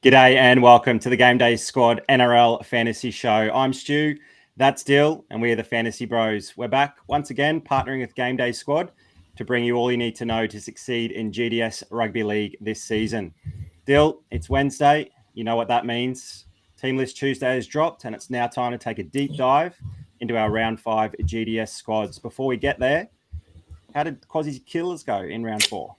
G'day and welcome to the GameDay Squad NRL Fantasy Show. I'm Stu, that's Dill, and we are the Fantasy Bros. We're back once again partnering with GameDay Squad to bring you all you need to know to succeed in GDS Rugby League this season. Dill, it's Wednesday. You know what that means. Team List Tuesday has dropped and it's now time to take a deep dive into our Round 5 GDS squads. Before we get there, how did Quasi's Killers go in Round 4?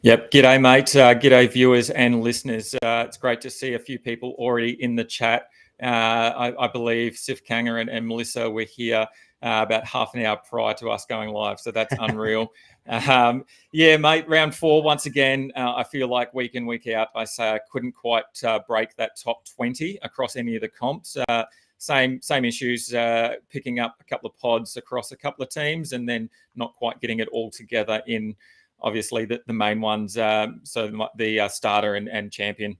Yep. G'day, mate. G'day, viewers and listeners. It's great to see a few people already in the chat. I believe Sif Kanger and Melissa were here about half an hour prior to us going live, so that's unreal. Yeah, mate, Round 4, once again, I feel like week in, week out, I say I couldn't quite break that top 20 across any of the comps. Same issues, picking up a couple of pods across a couple of teams and then not quite getting it all together in obviously the main ones, so the starter and champion.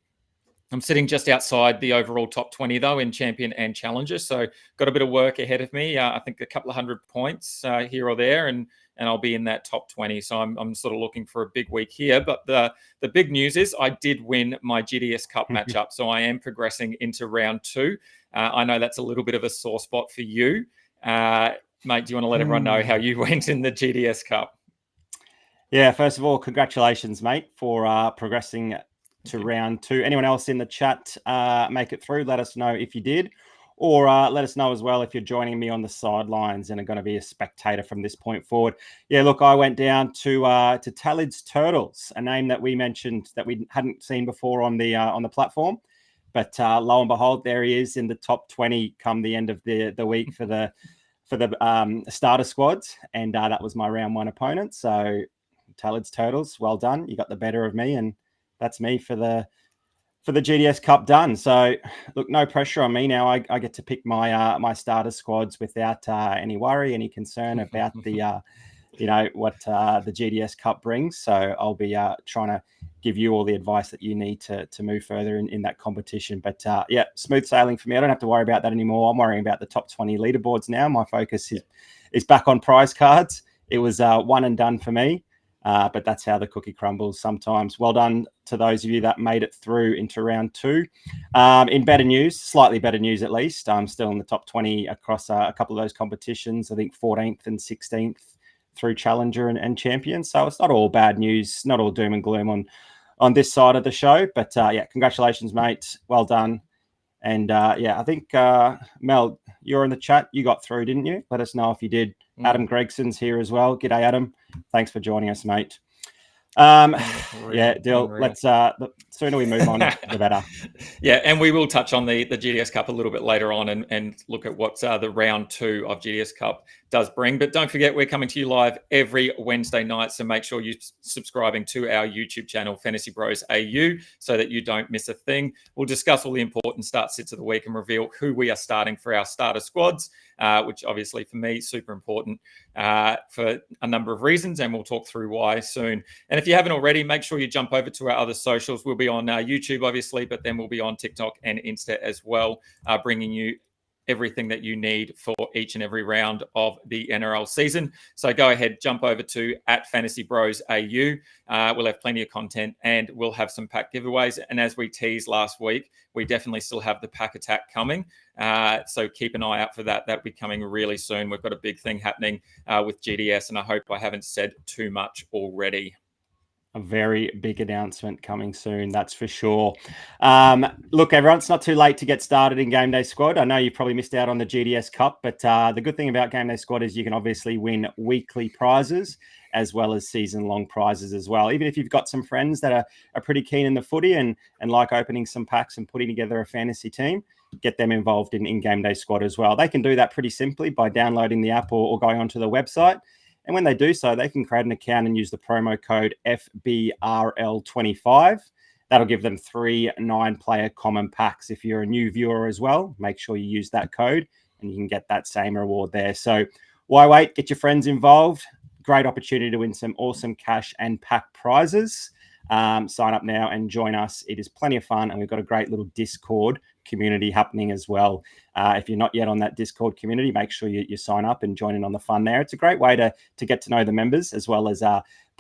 I'm sitting just outside the overall top 20 though in champion and challenger, so got a bit of work ahead of me. I think a couple of 100 points here or there, and I'll be in that top 20. So I'm sort of looking for a big week here. But the big news is I did win my GDS Cup matchup, so I am progressing into Round 2. I know that's a little bit of a sore spot for you, mate. Do you want to let everyone know how you went in the GDS Cup? Yeah, first of all, congratulations, mate, for progressing to Round 2. Anyone else in the chat make it through? Let us know if you did, or let us know as well if you're joining me on the sidelines and are going to be a spectator from this point forward. Yeah, look, I went down to Talid's Turtles, a name that we mentioned that we hadn't seen before on the platform, but lo and behold, there he is in the top 20 come the end of the week for the starter squads, and that was my Round 1 opponent. So Talid's Turtles, well done. You got the better of me, and that's me for the GDS Cup done. So look, no pressure on me now. I get to pick my starter squads without any worry, any concern about the what the GDS Cup brings. So I'll be trying to give you all the advice that you need to move further in that competition. But yeah, smooth sailing for me. I don't have to worry about that anymore. I'm worrying about the top 20 leaderboards now. My focus is back on prize cards. It was one and done for me. But that's how the cookie crumbles sometimes. Well done to those of you that made it through into Round 2. In better news, slightly better news at least, I'm still in the top 20 across a couple of those competitions. I think 14th and 16th through Challenger and Champion. So it's not all bad news, not all doom and gloom on this side of the show. But yeah, congratulations, mate. Well done. And yeah, I think, Mel, you're in the chat. You got through, didn't you? Let us know if you did. Adam Gregson's here as well. G'day, Adam. Thanks for joining us, mate. Yeah, Dill, let's the sooner we move on, the better. Yeah, and we will touch on the GDS Cup a little bit later on and look at what the Round 2 of GDS Cup does bring. But don't forget, we're coming to you live every Wednesday night, so make sure you're subscribing to our YouTube channel, FantasyBros AU, so that you don't miss a thing. We'll discuss all the important start sits of the week and reveal who we are starting for our starter squads, which obviously for me, super important for a number of reasons, and we'll talk through why soon. And if you haven't already, make sure you jump over to our other socials. We'll be on YouTube, obviously, but then we'll be on TikTok and Insta as well, bringing you everything that you need for each and every round of the NRL season. So go ahead, jump over to @FantasyBros AU. We'll have plenty of content and we'll have some pack giveaways. And as we teased last week, we definitely still have the pack attack coming. So keep an eye out for that. That'll be coming really soon. We've got a big thing happening with GDS, and I hope I haven't said too much already. A very big announcement coming soon, that's for sure. Look, everyone, it's not too late to get started in GameDay Squad. I know you probably missed out on the GDS Cup, but the good thing about GameDay Squad is you can obviously win weekly prizes as well as season-long prizes as well. Even if you've got some friends that are pretty keen in the footy and like opening some packs and putting together a fantasy team, get them involved in GameDay Squad as well. They can do that pretty simply by downloading the app or going onto the website. And when they do so, they can create an account and use the promo code FBRL25. That'll give them 3 9-player common packs. If you're a new viewer as well, make sure you use that code and you can get that same reward there. So why wait? Get your friends involved. Great opportunity to win some awesome cash and pack prizes. Sign up now and join us. It is plenty of fun, and we've got a great little Discord community happening as well. If you're not yet on that Discord community, make sure you sign up and join in on the fun there. It's a great way to get to know the members as well as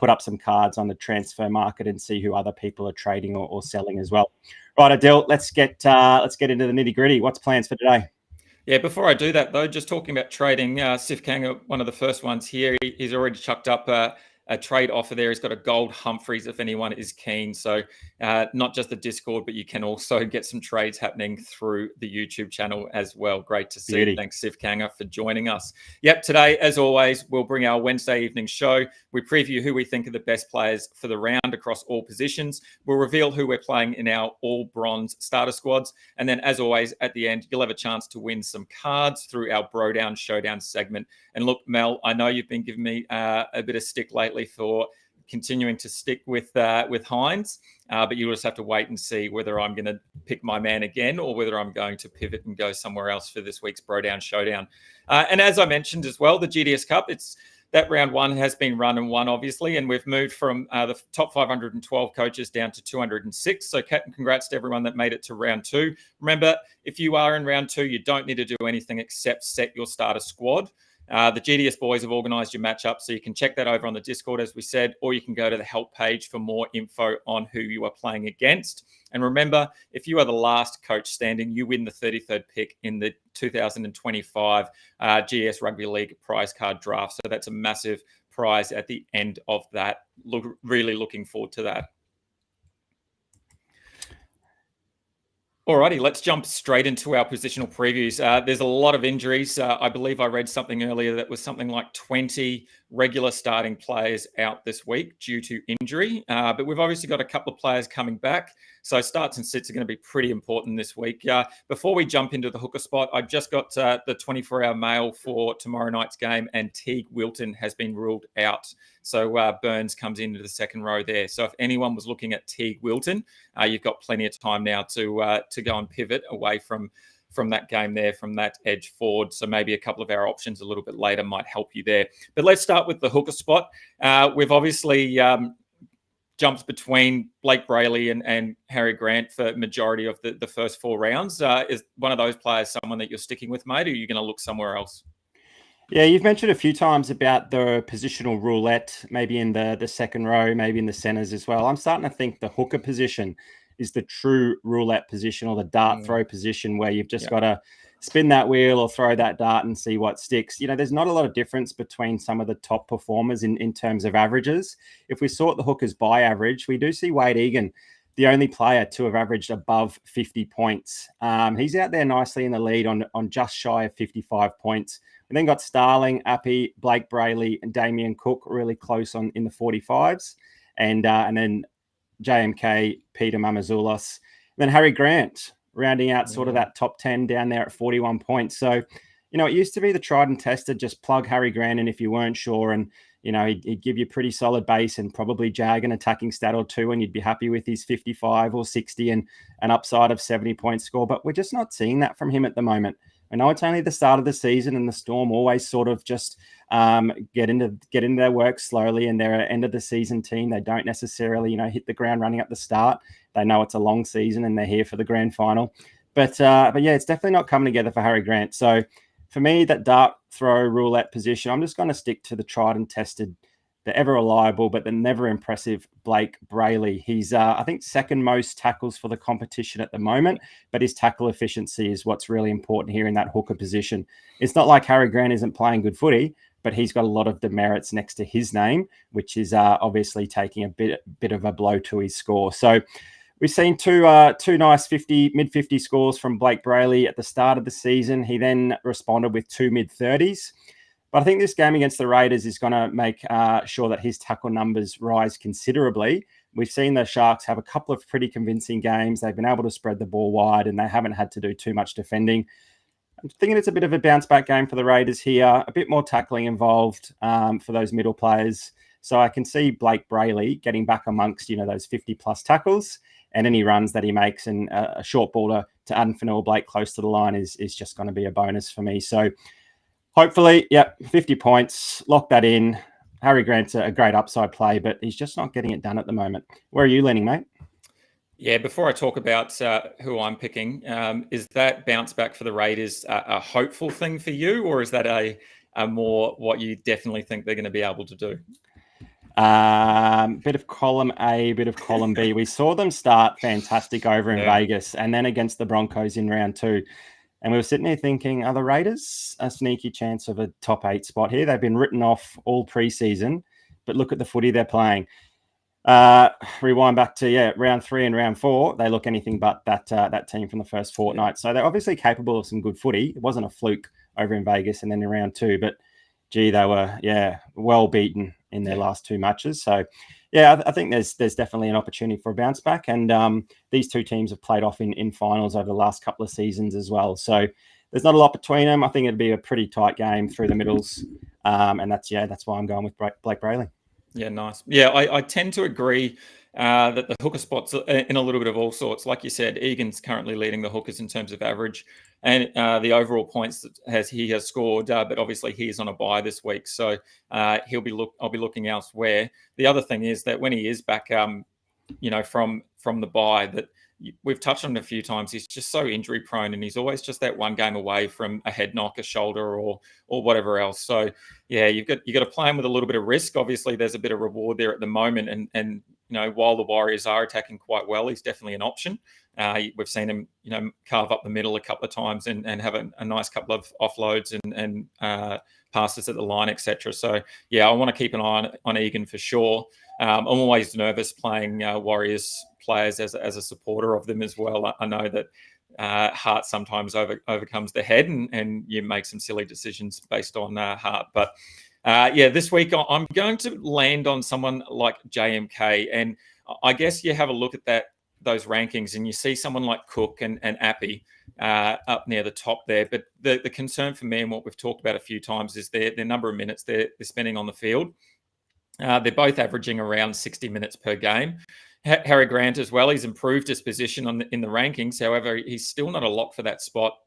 put up some cards on the transfer market and see who other people are trading or selling as well. Right, Adil, let's get into the nitty gritty. What's plans for today? Yeah, before I do that, though, just talking about trading, Sif Kanga, one of the first ones here, he's already chucked up a trade offer there. He's got a gold Humphreys if anyone is keen. So not just the Discord, but you can also get some trades happening through the YouTube channel as well. Great to see. Beauty. Thanks, Sif Kanga, for joining us. Yep, today, as always, we'll bring our Wednesday evening show. We preview who we think are the best players for the round across all positions. We'll reveal who we're playing in our all bronze starter squads. And then, as always, at the end, you'll have a chance to win some cards through our Bro Down Showdown segment. And look, Mel, I know you've been giving me a bit of stick lately for continuing to stick with Hines, but you'll just have to wait and see whether I'm going to pick my man again or whether I'm going to pivot and go somewhere else for this week's Bro Down Showdown. And as I mentioned as well, the GDS Cup, that round one has been run and won, obviously, and we've moved from the top 512 coaches down to 206. So congrats to everyone that made it to round two. Remember, if you are in round two, you don't need to do anything except set your starter squad. The GDS boys have organised your matchup, so you can check that over on the Discord, as we said, or you can go to the help page for more info on who you are playing against. And remember, if you are the last coach standing, you win the 33rd pick in the 2025 GDS Rugby League prize card draft. So that's a massive prize at the end of that. Really looking forward to that. Alrighty, let's jump straight into our positional previews. There's a lot of injuries. I believe I read something earlier that was something like 20 regular starting players out this week due to injury. But we've obviously got a couple of players coming back. So starts and sits are going to be pretty important this week. Before we jump into the hooker spot, I just got the 24-hour mail for tomorrow night's game, and Teague Wilton has been ruled out. So Burns comes into the second row there. So if anyone was looking at Teague Wilton, you've got plenty of time now to go and pivot away from that game there, from that edge forward. So maybe a couple of our options a little bit later might help you there. But let's start with the hooker spot. We've obviously jumped between Blake Brayley and Harry Grant for majority of the first four rounds. Is one of those players someone that you're sticking with, mate, or are you going to look somewhere else? Yeah, you've mentioned a few times about the positional roulette, maybe in the second row, maybe in the centers as well. I'm starting to think the hooker position is the true roulette position, or the dart throw position, where you've just got to spin that wheel or throw that dart and see what sticks. There's not a lot of difference between some of the top performers in terms of averages. If we sort the hookers by average, we do see Wade Egan, the only player to have averaged above 50 points. He's out there nicely in the lead on just shy of 55 points. We then got Starling, Appy, Blake Brayley, and Damien Cook really close in the 45s. And then JMK, Peter Mamazoulos. Then Harry Grant rounding out sort of that top 10 down there at 41 points. So, it used to be the tried and tested, just plug Harry Grant in if you weren't sure. And, he'd give you pretty solid base and probably jag an attacking stat or two, and you'd be happy with his 55 or 60 and an upside of 70 point score. But we're just not seeing that from him at the moment. I know it's only the start of the season, and the Storm always sort of just get into their work slowly, and they're an end of the season team. They don't necessarily, hit the ground running at the start. They know it's a long season and they're here for the grand final. But yeah, it's definitely not coming together for Harry Grant. So for me, that dart throw roulette position, I'm just going to stick to the tried and tested, the ever reliable, but the never impressive Blake Brayley. He's, I think, second most tackles for the competition at the moment, but his tackle efficiency is what's really important here in that hooker position. It's not like Harry Grant isn't playing good footy, but he's got a lot of demerits next to his name, which is obviously taking a bit of a blow to his score. So we've seen two nice mid-50 scores from Blake Brayley at the start of the season. He then responded with two mid-30s. But I think this game against the Raiders is going to make sure that his tackle numbers rise considerably. We've seen the Sharks have a couple of pretty convincing games. They've been able to spread the ball wide, and they haven't had to do too much defending. I'm thinking it's a bit of a bounce-back game for the Raiders here, a bit more tackling involved for those middle players. So I can see Blake Brayley getting back amongst, those 50-plus tackles, and any runs that he makes, and a short baller to Adam Fanua-Blake close to the line is just going to be a bonus for me. So hopefully, 50 points, lock that in. Harry Grant's a great upside play, but he's just not getting it done at the moment. Where are you leaning, mate? Yeah, before I talk about who I'm picking, is that bounce back for the Raiders a hopeful thing for you, or is that a more what you definitely think they're going to be able to do? Bit of column A, bit of column B. We saw them start fantastic over in Vegas and then against the Broncos in round 2. And we were sitting there thinking, are the Raiders a sneaky chance of a top 8 spot here? They've been written off all preseason, but look at the footy they're playing. Rewind back to round 3 and round 4. They look anything but that team from the first fortnight. So they're obviously capable of some good footy. It wasn't a fluke over in Vegas and then in round 2, but gee, they were well beaten in their last 2 matches. So I think there's definitely an opportunity for a bounce back. And these two teams have played off in finals over the last couple of seasons as well. So there's not a lot between them. I think it'd be a pretty tight game through the middles. And that's why I'm going with Blake Brayley. Yeah, nice. Yeah, I tend to agree that the hooker spots are in a little bit of all sorts. Like you said, Egan's currently leading the hookers in terms of average and the overall points that he has scored. But obviously, he is on a bye this week, so I'll be looking elsewhere. The other thing is that when he is back, from the bye, that we've touched on it a few times. He's just so injury prone, and he's always just that one game away from a head knock, a shoulder, or whatever else. So yeah, you've got to play him with a little bit of risk. Obviously, there's a bit of reward there at the moment, and while the Warriors are attacking quite well, he's definitely an option. We've seen him, carve up the middle a couple of times and have a nice couple of offloads and passes at the line, etc. So yeah, I want to keep an eye on Egan for sure. I'm always nervous playing Warriors players as a supporter of them as well. I know that heart sometimes overcomes the head, and you make some silly decisions based on heart. But this week I'm going to land on someone like JMK, and I guess you have a look at those rankings and you see someone like Cook and Appy up near the top there. But the concern for me, and what we've talked about a few times, is their number of minutes they're spending on the field. They're both averaging around 60 minutes per game. Harry Grant as well, he's improved his position in the rankings. However, he's still not a lock for that spot,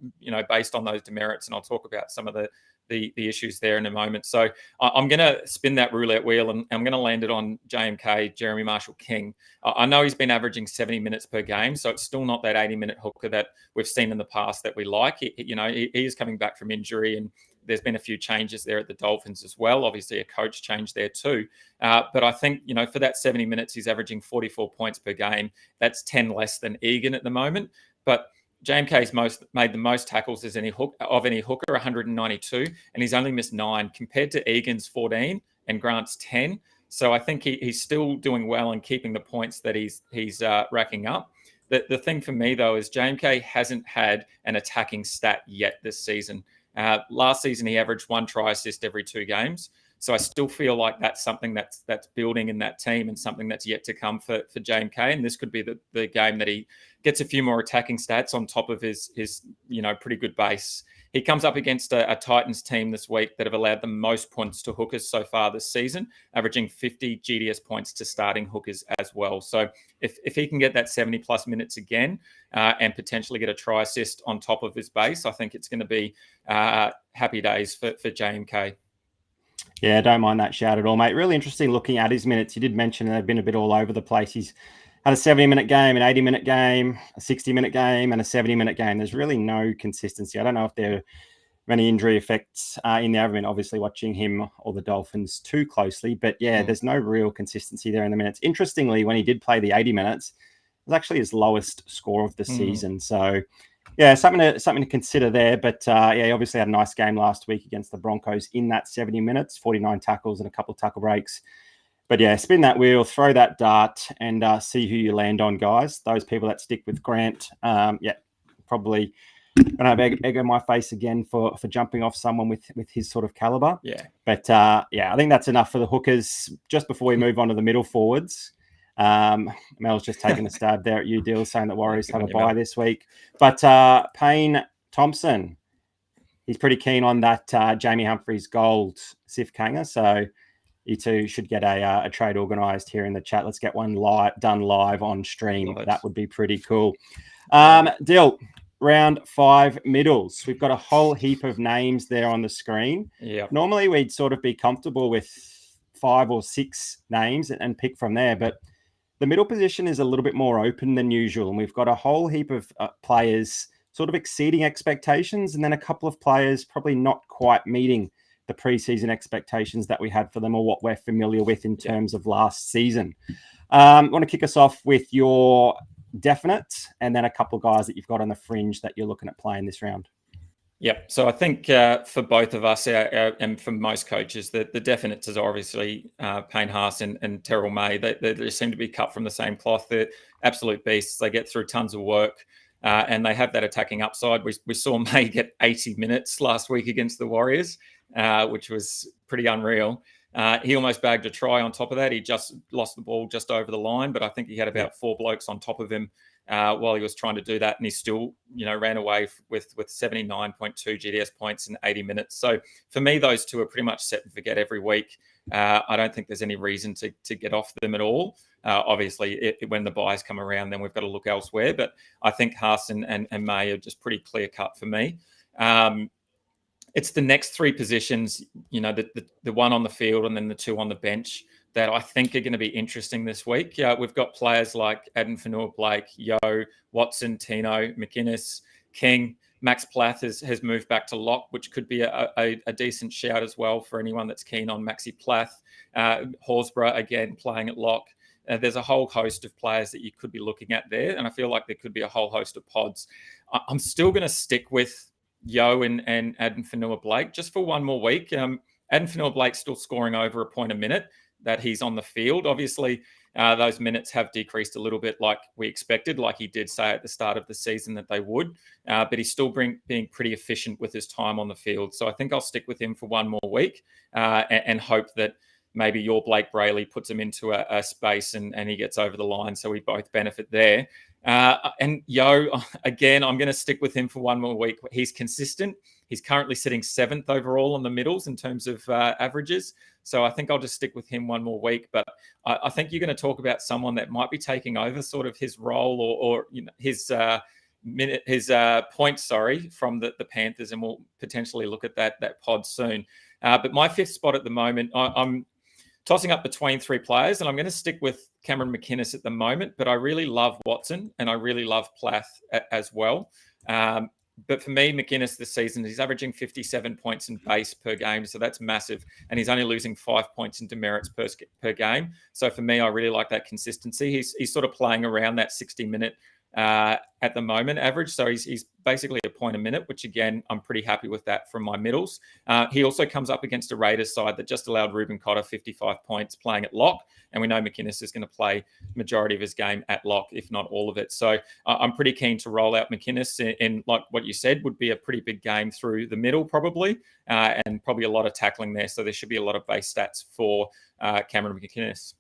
based on those demerits. And I'll talk about some of the issues there in a moment. So I'm going to spin that roulette wheel and I'm going to land it on JMK, Jeremy Marshall-King. I know he's been averaging 70 minutes per game, so it's still not that 80-minute hooker that we've seen in the past that we like. He is coming back from injury, and there's been a few changes there at the Dolphins as well. Obviously, a coach change there too. But I think, for that 70 minutes, he's averaging 44 points per game. That's 10 less than Egan at the moment. But JMK's made the most tackles of any hooker, 192, and he's only missed 9 compared to Egan's 14 and Grant's 10. So I think he's still doing well and keeping the points that he's racking up. The thing for me, though, is JMK hasn't had an attacking stat yet this season. Last season, he averaged 1 try assist every 2 games. So I still feel like that's something that's building in that team and something that's yet to come for JMK. And this could be the game that he gets a few more attacking stats on top of his pretty good base. He comes up against a Titans team this week that have allowed the most points to hookers so far this season, averaging 50 GDS points to starting hookers as well. So if he can get that 70-plus minutes again and potentially get a try assist on top of his base, I think it's going to be happy days for JMK. Yeah, don't mind that shout at all, mate. Really interesting looking at his minutes. You did mention they've been a bit all over the place. He's had a 70-minute game, an 80-minute game, a 60-minute game, and a 70-minute game. There's really no consistency. I don't know if there are many injury effects in there. I've been obviously watching him or the Dolphins too closely, but there's no real consistency there in the minutes. Interestingly, when he did play the 80 minutes, it was actually his lowest score of the season. So something to consider there. But he obviously had a nice game last week against the Broncos in that 70 minutes, 49 tackles and a couple of tackle breaks. But spin that wheel, throw that dart, and see who you land on, guys. Those people that stick with Grant, probably going to have egg on my face again for jumping off someone with his sort of caliber. Yeah. But I think that's enough for the hookers. Just before we move on to the middle forwards, Mel's just taking a stab there at you, Dill, saying that Warriors have a bye this week. But Payne Thompson, he's pretty keen on that Jamie Humphries gold Sif Kanga. So you two should get a trade organised here in the chat. Let's get one done live on stream. That would be pretty cool. Dill, round 5 middles. We've got a whole heap of names there on the screen. Yeah. Normally we'd sort of be comfortable with 5 or 6 names and pick from there, but the middle position is a little bit more open than usual, and we've got a whole heap of players sort of exceeding expectations, and then a couple of players probably not quite meeting the preseason expectations that we had for them or what we're familiar with in terms of last season. I want to kick us off with your definites and then a couple of guys that you've got on the fringe that you're looking at playing this round. Yep. So I think for both of us and for most coaches, the definites are obviously Payne Haas and Terrell May. They seem to be cut from the same cloth. They're absolute beasts. They get through tons of work and they have that attacking upside. We saw May get 80 minutes last week against the Warriors, which was pretty unreal. He almost bagged a try on top of that. He just lost the ball just over the line, but I think he had about 4 blokes on top of him while he was trying to do that, and he still, ran away with 79.2 GDS points in 80 minutes. So for me, those two are pretty much set and forget every week. I don't think there's any reason to get off them at all. Obviously, when the buys come around, then we've got to look elsewhere. But I think Haas and May are just pretty clear cut for me. It's the next 3 positions, the one on the field and then the 2 on the bench that I think are going to be interesting this week. We've got players like Adam Fanua-Blake, Yo, Watson, Tino, McInnes, King. Max Plath has moved back to lock, which could be a decent shout as well for anyone that's keen on Maxi Plath. Horsburgh, again, playing at lock. There's a whole host of players that you could be looking at there, and I feel like there could be a whole host of pods. I'm still going to stick with Yo and Adam Fanua-Blake just for one more week. Adam Fanua-Blake's still scoring over a point a minute that he's on the field. Obviously, those minutes have decreased a little bit like we expected, like he did say at the start of the season that they would, but he's still being pretty efficient with his time on the field. So I think I'll stick with him for one more week and hope that maybe your Blake Brayley puts him into a space and he gets over the line, so we both benefit there. And Yo, again, I'm going to stick with him for one more week. He's consistent. He's currently sitting 7th overall on the middles in terms of averages. So I think I'll just stick with him one more week. But I think you're going to talk about someone that might be taking over sort of his role or his points, from the Panthers, and we'll potentially look at that pod soon. But my 5th spot at the moment, I'm tossing up between 3 players, and I'm going to stick with Cameron McInnes at the moment, but I really love Watson and I really love Plath as well. But for me, McInnes this season, he's averaging 57 points in base per game, so that's massive. And he's only losing 5 points in demerits per game. So for me, I really like that consistency. He's sort of playing around that 60-minute at the moment average. So he's basically a point a minute, which again, I'm pretty happy with that from my middles. He also comes up against a Raiders side that just allowed Ruben Cotter 55 points playing at lock. And we know McInnes is going to play majority of his game at lock, if not all of it. So I'm pretty keen to roll out McInnes in like what you said, would be a pretty big game through the middle probably, and probably a lot of tackling there. So there should be a lot of base stats for Cameron McInnes.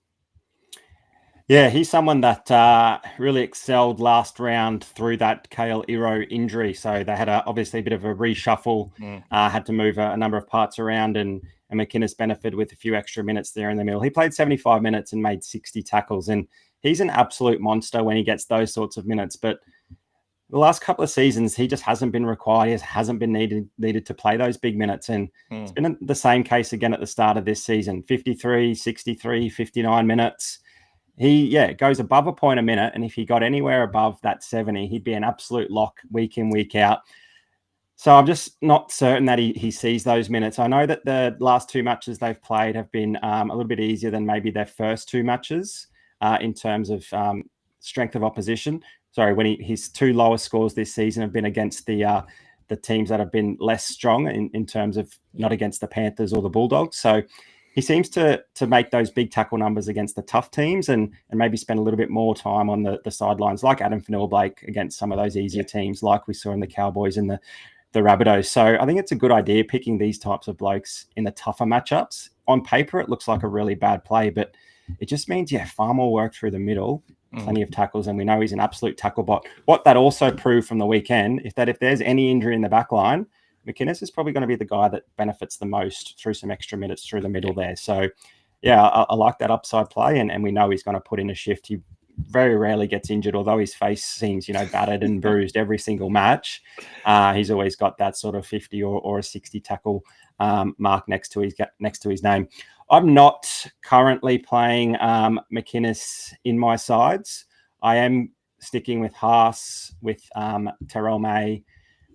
Yeah, he's someone that really excelled last round through that Kale Iro injury. So they had obviously a bit of a reshuffle, had to move a number of parts around, and McInnes benefited with a few extra minutes there in the middle. He played 75 minutes and made 60 tackles, and he's an absolute monster when he gets those sorts of minutes. But the last couple of seasons, he just hasn't been required. He hasn't been needed to play those big minutes. And it's been the same case again at the start of this season, 53, 63, 59 minutes. He goes above a point a minute, and if he got anywhere above that 70, he'd be an absolute lock week in, week out. So I'm just not certain that he sees those minutes. I know that the last 2 matches they've played have been a little bit easier than maybe their first 2 matches in terms of strength of opposition. Sorry, his 2 lowest scores this season have been against the teams that have been less strong in terms of not against the Panthers or the Bulldogs. So he seems to make those big tackle numbers against the tough teams and maybe spend a little bit more time on the sidelines, like Adam Fanua-Blake against some of those easier teams, like we saw in the Cowboys and the Rabbitohs. So I think it's a good idea picking these types of blokes in the tougher matchups. On paper, it looks like a really bad play, but it just means, far more work through the middle, plenty of tackles, and we know he's an absolute tackle bot. What that also proved from the weekend is that if there's any injury in the back line, McInnes is probably going to be the guy that benefits the most through some extra minutes through the middle there. So, I like that upside play, and we know he's going to put in a shift. He very rarely gets injured, although his face seems, battered and bruised every single match. He's always got that sort of 50 or a 60 tackle mark next to his name. I'm not currently playing McInnes in my sides. I am sticking with Haas, with Terrell May,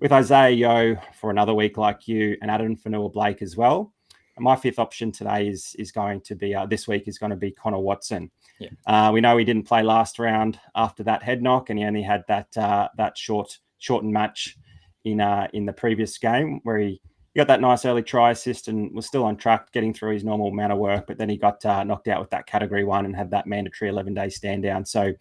with Isaiah Yo for another week like you, and Adam Fanua-Blake as well. my fifth option today is going to be this week is going to be Connor Watson. Yeah. We know he didn't play last round after that head knock, and he only had that shortened match in the previous game where he got that nice early try assist and was still on track getting through his normal amount of work, but then he got knocked out with that category 1 and had that mandatory 11-day stand down. So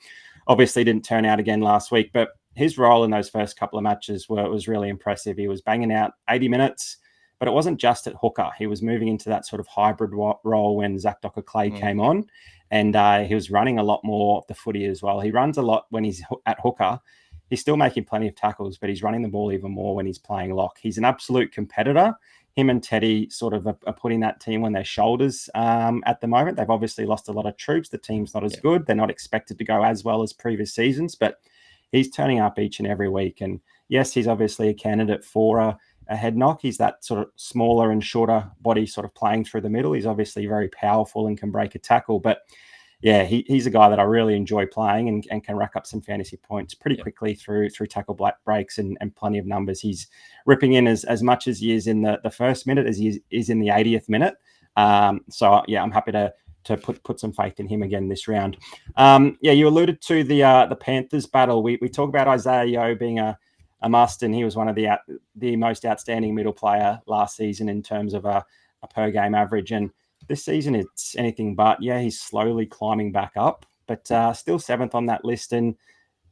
obviously didn't turn out again last week, but his role in those first couple of matches was really impressive. He was banging out 80 minutes, but it wasn't just at hooker. He was moving into that sort of hybrid role when Zach Docker-Clay came on, and he was running a lot more of the footy as well. He runs a lot when he's at hooker. He's still making plenty of tackles, but he's running the ball even more when he's playing lock. He's an absolute competitor. Him and Teddy sort of are putting that team on their shoulders at the moment. They've obviously lost a lot of troops. The team's not as good. They're not expected to go as well as previous seasons, but he's turning up each and every week. And yes, he's obviously a candidate for a head knock. He's that sort of smaller and shorter body sort of playing through the middle. He's obviously very powerful and can break a tackle, but yeah, he's a guy that I really enjoy playing and can rack up some fantasy points pretty quickly through tackle breaks and plenty of numbers. He's ripping in as much as he is in the first minute as he is in the 80th minute. So yeah, I'm happy to put some faith in him again this round. You alluded to the Panthers battle. We talk about Isaiah Yeo being a must, and he was one of the most outstanding middle player last season in terms of a per game average. And this season, it's anything but. Yeah, he's slowly climbing back up, but still 7th on that list. And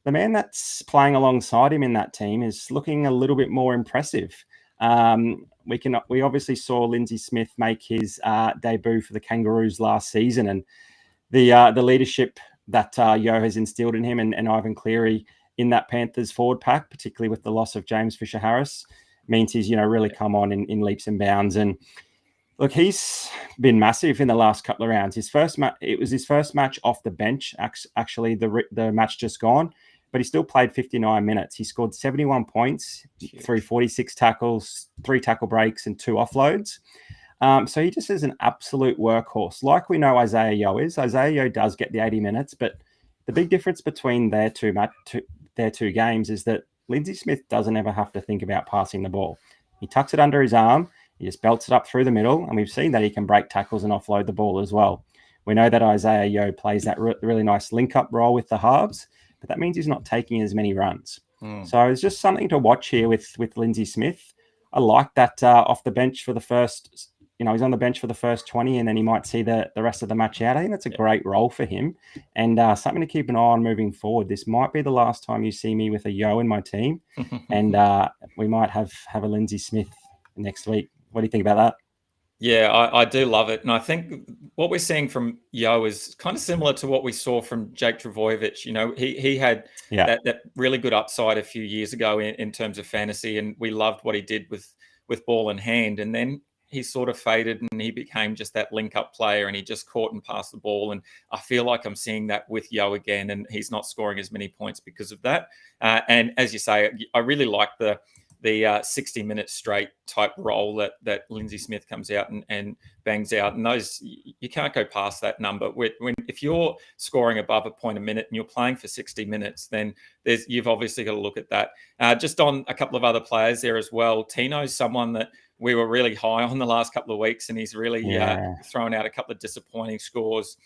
the man that's playing alongside him in that team is looking a little bit more impressive. We obviously saw Lindsay Smith make his debut for the Kangaroos last season, and the leadership that Yeo has instilled in him and Ivan Cleary in that Panthers forward pack, particularly with the loss of James Fisher-Harris, means he's really come on in leaps and bounds. And look, he's been massive in the last couple of rounds. It was his first match off the bench, actually, the match just gone, but he still played 59 minutes. He scored 71 points through 46 tackles, 3 tackle breaks, and 2 offloads. So he just is an absolute workhorse. Like we know Isaiah Yeo is. Isaiah Yeo does get the 80 minutes, but the big difference between their two games is that Lindsay Smith doesn't ever have to think about passing the ball. He tucks it under his arm. He just belts it up through the middle, and we've seen that he can break tackles and offload the ball as well. We know that Isaiah Yeo plays that really nice link-up role with the halves, but that means he's not taking as many runs. So it's just something to watch here with Lindsay Smith. I like that off the bench for the first, he's on the bench for the first 20, and then he might see the rest of the match out. I think that's a great role for him, and something to keep an eye on moving forward. This might be the last time you see me with a Yeo in my team, and we might have a Lindsay Smith next week. What do you think about that? Yeah, I do love it. And I think what we're seeing from Yeo is kind of similar to what we saw from Jake Trbojevic. He had that really good upside a few years ago in terms of fantasy, and we loved what he did with ball in hand. And then he sort of faded and he became just that link-up player, and he just caught and passed the ball. And I feel like I'm seeing that with Yeo again, and he's not scoring as many points because of that. And as you say, I really like the 60 minutes straight type role that Lindsay Smith comes out and bangs out. And those, you can't go past that number. If you're scoring above a point a minute and you're playing for 60 minutes, then you've obviously got to look at that. Just on a couple of other players there as well, Tino's someone that we were really high on the last couple of weeks, and he's really thrown out a couple of disappointing scores.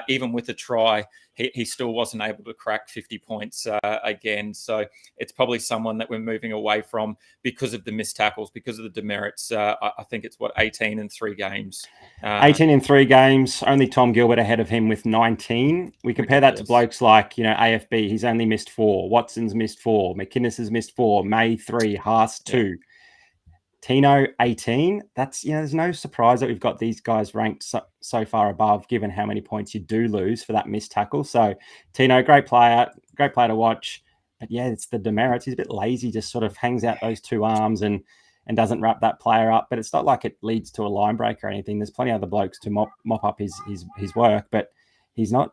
Even with a try, he still wasn't able to crack 50 points again. So it's probably someone that we're moving away from because of the missed tackles, because of the demerits. I think it's 18 in 3 games. 18 in 3 games, only Tom Gilbert ahead of him with 19. We compare that to blokes like, AFB, he's only missed 4. Watson's missed 4. McInnes has missed 4. May 3. Haas 2. Tino 18. That's there's no surprise that we've got these guys ranked so far above, given how many points you do lose for that missed tackle. So Tino, great player to watch. But yeah, it's the demerits. He's a bit lazy, just sort of hangs out those 2 arms and doesn't wrap that player up. But it's not like it leads to a line break or anything. There's plenty of other blokes to mop up his work, but he's not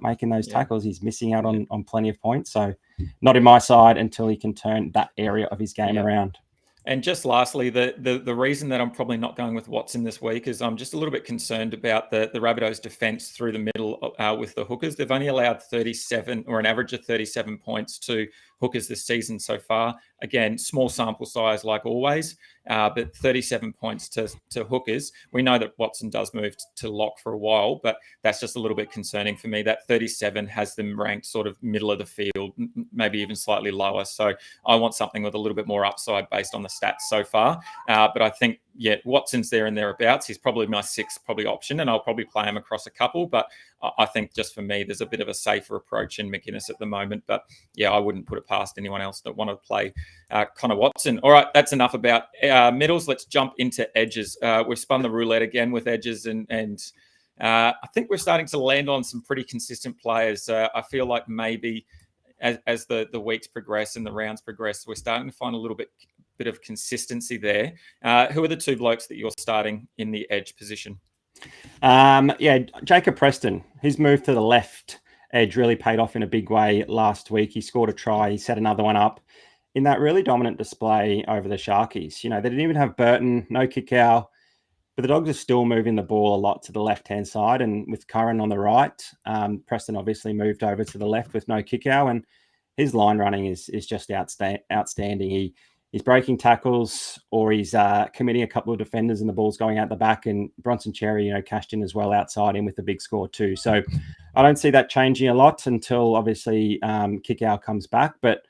making those tackles. He's missing out on plenty of points. So not in my side until he can turn that area of his game around. And just lastly, the reason that I'm probably not going with Watson this week is I'm just a little bit concerned about the Rabbitohs' defence through the middle with the hookers. They've only allowed 37 or an average of 37 points to hookers this season so far. Again, small sample size like always, but 37 points to hookers. We know that Watson does move to lock for a while, but that's just a little bit concerning for me. That 37 has them ranked sort of middle of the field, maybe even slightly lower. So I want something with a little bit more upside based on the stats so far. But I think, Watson's there and thereabouts. He's probably my sixth option, and I'll probably play him across a couple. But I think just for me, there's a bit of a safer approach in McInnes at the moment. But I wouldn't put it past anyone else that want to play Connor Watson. All right, that's enough about middles. Let's jump into edges. We've spun the roulette again with edges, and I think we're starting to land on some pretty consistent players. I feel like maybe as the weeks progress and the rounds progress, we're starting to find a little bit of consistency there. Who are the two blokes that you're starting in the edge position? Jacob Preston. His move to the left edge really paid off in a big way last week. He scored a try. He set another one up in that really dominant display over the Sharkies. They didn't even have Burton, no kick out, but the Dogs are still moving the ball a lot to the left-hand side, and with Curran on the right, Preston obviously moved over to the left with no kick out, and his line running is just outstanding. He's breaking tackles, or he's committing a couple of defenders and the ball's going out the back, and Bronson Cherry, cashed in as well outside him with the big score too. So I don't see that changing a lot until obviously kick out comes back. But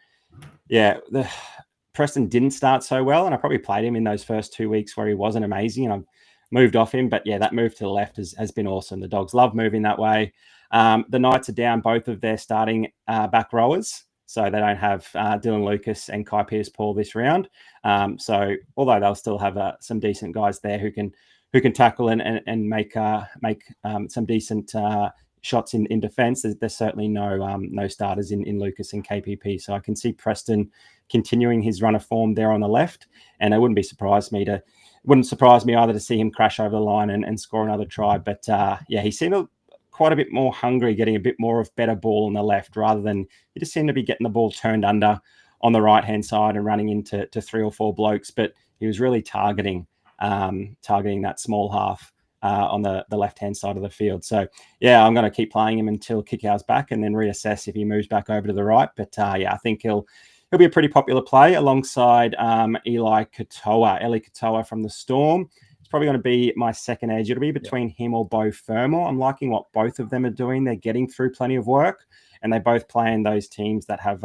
Preston didn't start so well, and I probably played him in those first 2 weeks where he wasn't amazing, and I've moved off him. But that move to the left has been awesome. The Dogs love moving that way. The Knights are down both of their starting back rowers. So they don't have Dylan Lucas and Kai Pearce-Paul this round. So although they'll still have some decent guys there who can tackle and make some decent shots in defence, there's certainly no starters in Lucas and KPP. So I can see Preston continuing his run of form there on the left, and it wouldn't surprise me either to see him crash over the line and score another try. But he seemed quite a bit more hungry, getting a bit more of better ball on the left, rather than he just seemed to be getting the ball turned under on the right-hand side and running into 3 or 4 blokes. But he was really targeting that small half on the left-hand side of the field. So, I'm going to keep playing him until Kickout's back and then reassess if he moves back over to the right. But, I think he'll be a pretty popular play alongside Eli Katoa from the Storm. It's probably going to be my second edge. It'll be between him or Beau Fermor. I'm liking what both of them are doing. They're getting through plenty of work, and they both play in those teams that have,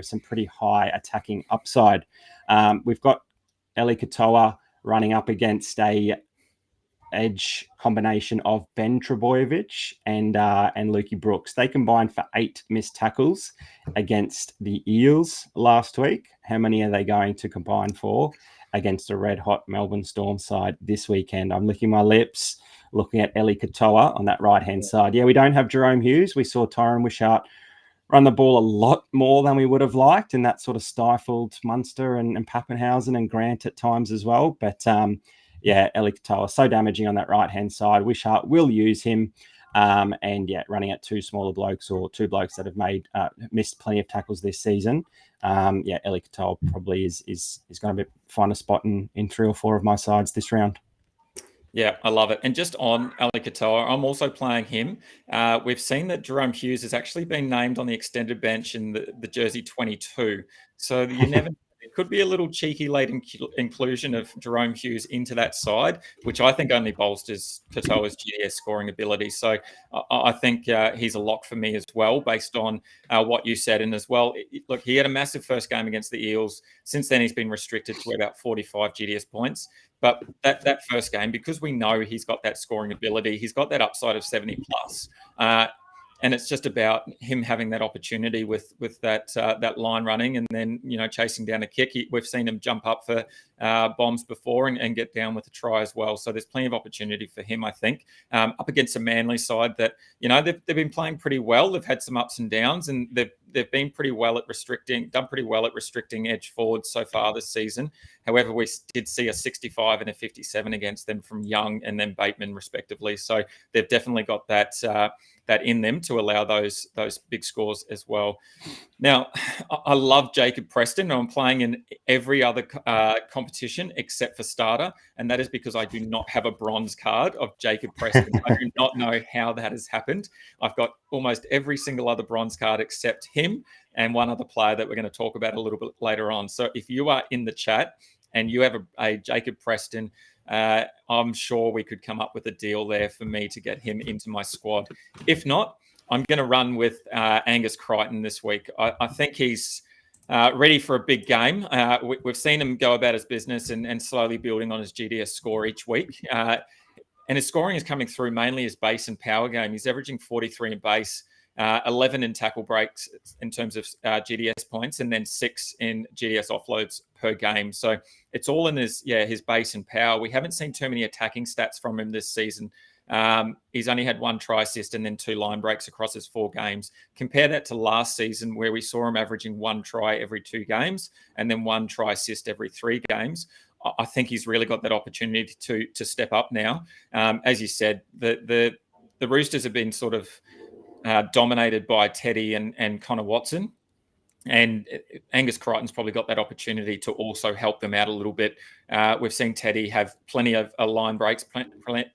some pretty high attacking upside. We've got Eli Katoa running up against a edge combination of Ben Trebojevic and Lukey Brooks. They combined for 8 missed tackles against the Eels last week. How many are they going to combine for against a red-hot Melbourne Storm side this weekend? I'm licking my lips, looking at Eli Katoa on that right-hand side. We don't have Jerome Hughes. We saw Tyron Wishart run the ball a lot more than we would have liked, and that sort of stifled Munster and Pappenhausen and Grant at times as well. But Eli Katoa, so damaging on that right-hand side. Wishart will use him. Running at 2 smaller blokes, or 2 blokes that have missed plenty of tackles this season. Eli Katoa probably is going to find a spot in 3 or 4 of my sides this round. Yeah, I love it. And just on Eli Katoa, I'm also playing him. We've seen that Jerome Hughes has actually been named on the extended bench in the jersey 22. So you never it could be a little cheeky late inclusion of Jerome Hughes into that side, which I think only bolsters Katoa's GDS scoring ability. So I think he's a lock for me as well, based on what you said. And as well, look, he had a massive first game against the Eels. Since then, he's been restricted to about 45 GDS points. But that first game, because we know he's got that scoring ability, he's got that upside of 70 plus. And it's just about him having that opportunity with that line running, and then chasing down a kick. We've seen him jump up for bombs before and get down with a try as well. So there's plenty of opportunity for him, I think. Up against a Manly side that they've been playing pretty well. They've had some ups and downs, and they've been pretty well at restricting edge forwards so far this season. However, we did see a 65 and a 57 against them from Young and then Bateman, respectively. So they've definitely got that in them to allow those big scores as well. Now, I love Jacob Preston. I'm playing in every other competition except for starter, and that is because I do not have a bronze card of Jacob Preston. I do not know how that has happened. I've got almost every single other bronze card except him. and one other player that we're going to talk about a little bit later on. So if you are in the chat and you have a Jacob Preston, I'm sure we could come up with a deal there for me to get him into my squad. If not, I'm going to run with Angus Crichton this week. I think he's ready for a big game. We've seen him go about his business and slowly building on his GDS score each week. And his scoring is coming through mainly his base and power game. He's averaging 43 in base, 11 in tackle breaks in terms of GDS points, and then 6 in GDS offloads per game. So it's all in his base and power. We haven't seen too many attacking stats from him this season. He's only had 1 try assist and then 2 line breaks across his 4 games. Compare that to last season, where we saw him averaging 1 try every 2 games and then 1 try assist every 3 games. I think he's really got that opportunity to step up now. As you said, the Roosters have been sort of dominated by Teddy and Connor Watson. And Angus Crichton's probably got that opportunity to also help them out a little bit. We've seen Teddy have plenty of line breaks,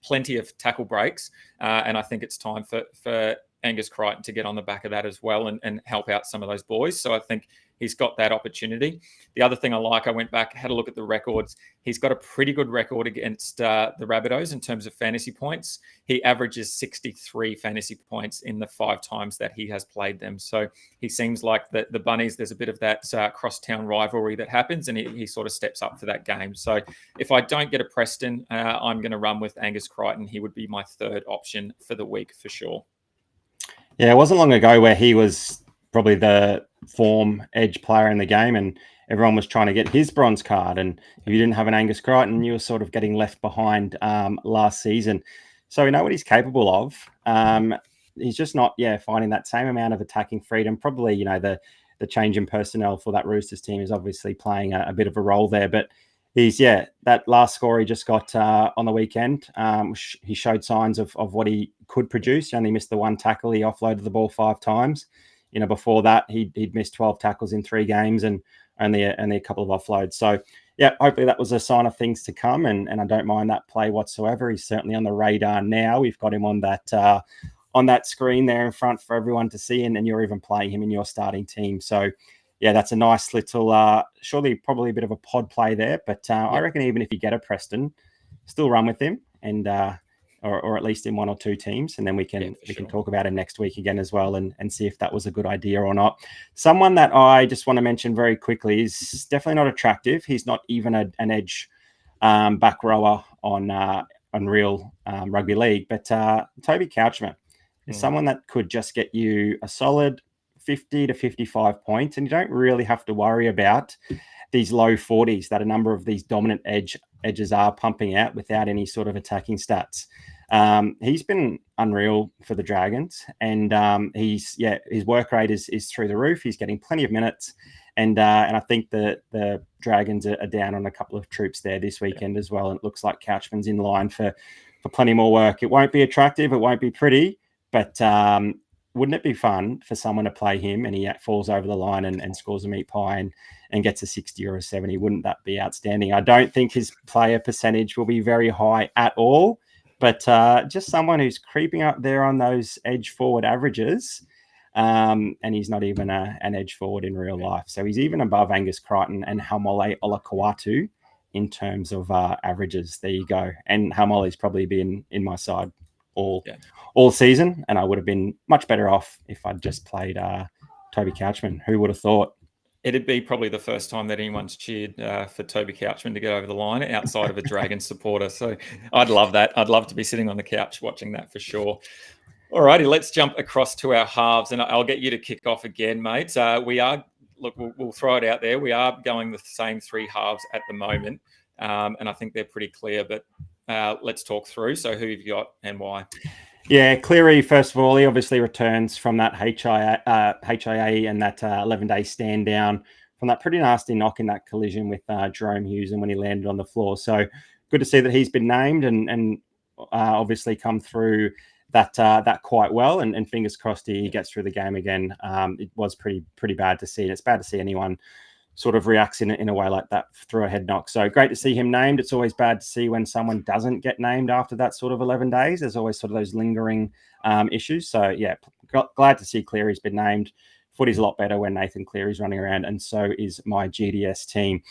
plenty of tackle breaks. And I think it's time for Angus Crichton to get on the back of that as well and help out some of those boys. So I think he's got that opportunity. The other thing I like, I went back, had a look at the records. He's got a pretty good record against the Rabbitohs in terms of fantasy points. He averages 63 fantasy points in the 5 times that he has played them. So he seems like the Bunnies, there's a bit of that crosstown rivalry that happens, and he sort of steps up for that game. So if I don't get a Preston, I'm going to run with Angus Crichton. He would be my 3rd option for the week for sure. Yeah, it wasn't long ago where he was probably the form edge player in the game, and everyone was trying to get his bronze card. And if you didn't have an Angus Crichton, you were sort of getting left behind last season. So we know what he's capable of. He's just not, finding that same amount of attacking freedom. Probably, the change in personnel for that Roosters team is obviously playing a bit of a role there. But he's, that last score he just got on the weekend, he showed signs of what he could produce. He only missed the 1 tackle. He offloaded the ball 5 times. Before that, he'd missed 12 tackles in 3 games and only a couple of offloads. So, hopefully that was a sign of things to come, and I don't mind that play whatsoever. He's certainly on the radar now. We've got him on that screen there in front for everyone to see, and you're even playing him in your starting team. So, that's a nice little, surely probably a bit of a pod play there. But I reckon even if you get a Preston, still run with him and or at least in 1 or 2 teams, and then we can talk about him next week again as well and see if that was a good idea or not. Someone that I just want to mention very quickly is definitely not attractive. He's not even an edge back rower on real rugby league, but Toby Couchman is someone that could just get you a solid 50 to 55 points, and you don't really have to worry about these low 40s that a number of these dominant edges are pumping out without any sort of attacking stats. He's been unreal for the Dragons, and his work rate is through the roof. He's getting plenty of minutes, and I think the Dragons are down on a couple of troops there this weekend as well. And it looks like Couchman's in line for plenty more work. It won't be attractive, it won't be pretty, but wouldn't it be fun for someone to play him and he falls over the line and scores a meat pie and gets a 60 or a 70? Wouldn't that be outstanding? I don't think his player percentage will be very high at all, but just someone who's creeping up there on those edge forward averages, and he's not even an edge forward in real life. So he's even above Angus Crichton and Haumole Olakau'atu in terms of averages. There you go. And Haumole's probably been in my side all season, and I would have been much better off if I'd just played Toby Couchman. Who would have thought? It'd be probably the first time that anyone's cheered for Toby Couchman to get over the line outside of a Dragon supporter. So I'd love that. I'd love to be sitting on the couch watching that for sure. All righty, let's jump across to our halves, and I'll get you to kick off again, mate. We'll throw it out there. We are going with the same 3 halves at the moment, and I think they're pretty clear, but let's talk through. So who you've got and why? Yeah, Cleary, first of all, he obviously returns from that HIA and that 11-day stand down from that pretty nasty knock in that collision with Jerome Hughes and when he landed on the floor. So good to see that he's been named and obviously come through that quite well. And fingers crossed he gets through the game again. It was pretty bad to see. And it's bad to see anyone sort of reacts in a way like that through a head knock. So great to see him named. It's always bad to see when someone doesn't get named after that sort of 11 days. There's always sort of those lingering issues. So, glad to see Cleary's been named footy's a lot better when Nathan Cleary's running around, and so is my GDS team.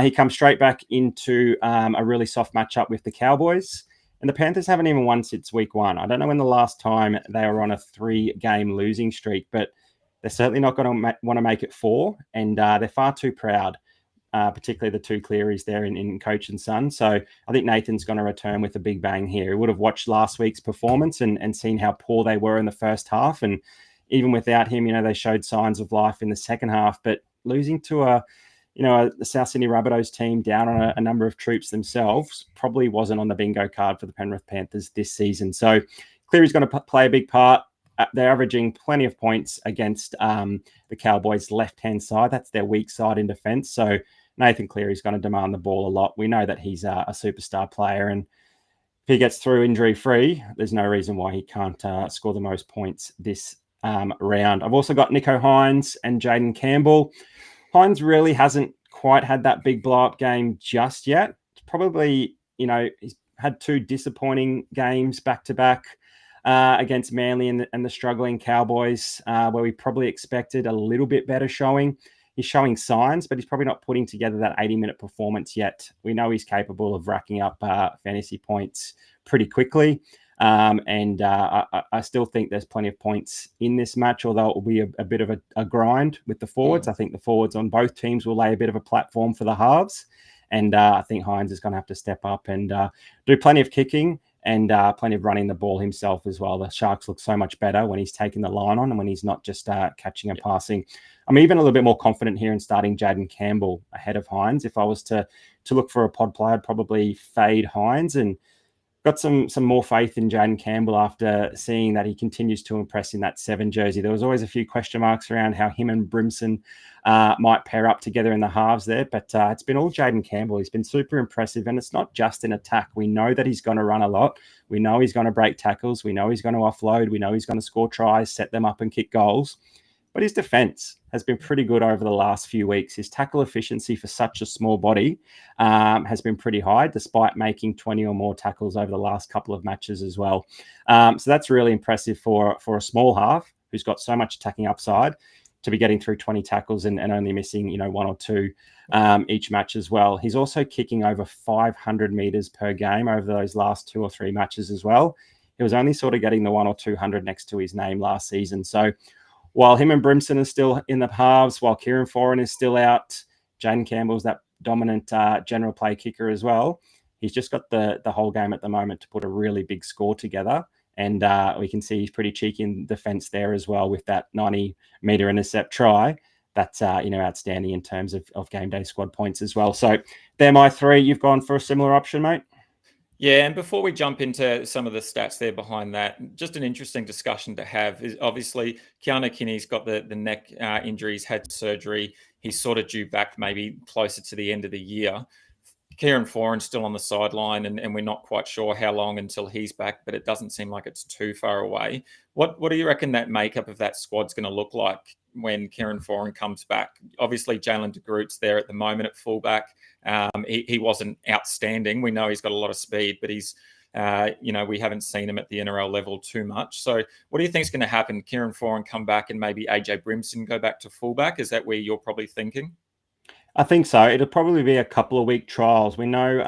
He comes straight back into a really soft matchup with the Cowboys. And the Panthers haven't even won since week 1. I don't know when the last time they were on a 3-game losing streak, but they're certainly not going to want to make it 4. And they're far too proud, particularly the 2 Clearys there in coach and son. So I think Nathan's going to return with a big bang here. He would have watched last week's performance and seen how poor they were in the first half. And even without him, they showed signs of life in the second half. But losing to the South Sydney Rabbitohs team down on a number of troops themselves probably wasn't on the bingo card for the Penrith Panthers this season. So Cleary's going to play a big part. They're averaging plenty of points against the Cowboys' left-hand side. That's their weak side in defence. So Nathan Cleary's going to demand the ball a lot. We know that he's a superstar player, and if he gets through injury-free, there's no reason why he can't score the most points this round. I've also got Nicho Hynes and Jaden Campbell. Hynes really hasn't quite had that big blow-up game just yet. It's probably, he's had 2 disappointing games back-to-back against Manly and the struggling Cowboys, where we probably expected a little bit better showing. He's showing signs, but he's probably not putting together that 80-minute performance yet. We know he's capable of racking up fantasy points pretty quickly. I still think there's plenty of points in this match, although it will be a bit of a grind with the forwards. I think the forwards on both teams will lay a bit of a platform for the halves. And I think Hynes is going to have to step up and do plenty of kicking and plenty of running the ball himself as well. The Sharks look so much better when he's taking the line on and when he's not just catching and passing. I'm even a little bit more confident here in starting Jaden Campbell ahead of Hynes. If I was to look for a pod play, I'd probably fade Hynes and got some more faith in Jaden Campbell after seeing that he continues to impress in that 7 jersey. There was always a few question marks around how him and Brimson might pair up together in the halves there, but it's been all Jaden Campbell. He's been super impressive, and it's not just in attack. We know that he's going to run a lot. We know he's going to break tackles. We know he's going to offload. We know he's going to score tries, set them up and kick goals. But his defense has been pretty good over the last few weeks. His tackle efficiency for such a small body has been pretty high, despite making 20 or more tackles over the last couple of matches as well. So that's really impressive for a small half who's got so much attacking upside to be getting through 20 tackles and only missing, 1 or 2 each match as well. He's also kicking over 500 meters per game over those last 2 or 3 matches as well. He was only sort of getting the 100 or 200 next to his name last season. So while him and Brimson are still in the halves, while Kieran Foran is still out, Jaden Campbell's that dominant general play kicker as well. He's just got the whole game at the moment to put a really big score together. And we can see he's pretty cheeky in defense there as well with that 90-meter intercept try. That's, outstanding in terms of game day squad points as well. So they're my 3. You've gone for a similar option, mate? Yeah, and before we jump into some of the stats there behind that, just an interesting discussion to have is obviously Keanu Kinney's got the neck injuries, had surgery. He's sort of due back maybe closer to the end of the year. Kieran Foran's still on the sideline, and we're not quite sure how long until he's back, but it doesn't seem like it's too far away. What do you reckon that makeup of that squad's going to look like when Kieran Foran comes back? Obviously, Jalen de Groot's there at the moment at fullback. He wasn't outstanding. We know he's got a lot of speed, but he's, we haven't seen him at the NRL level too much. So what do you think is going to happen? Kieran Foran come back and maybe AJ Brimson go back to fullback? Is that where you're probably thinking? I think so. It'll probably be a couple of week trials. We know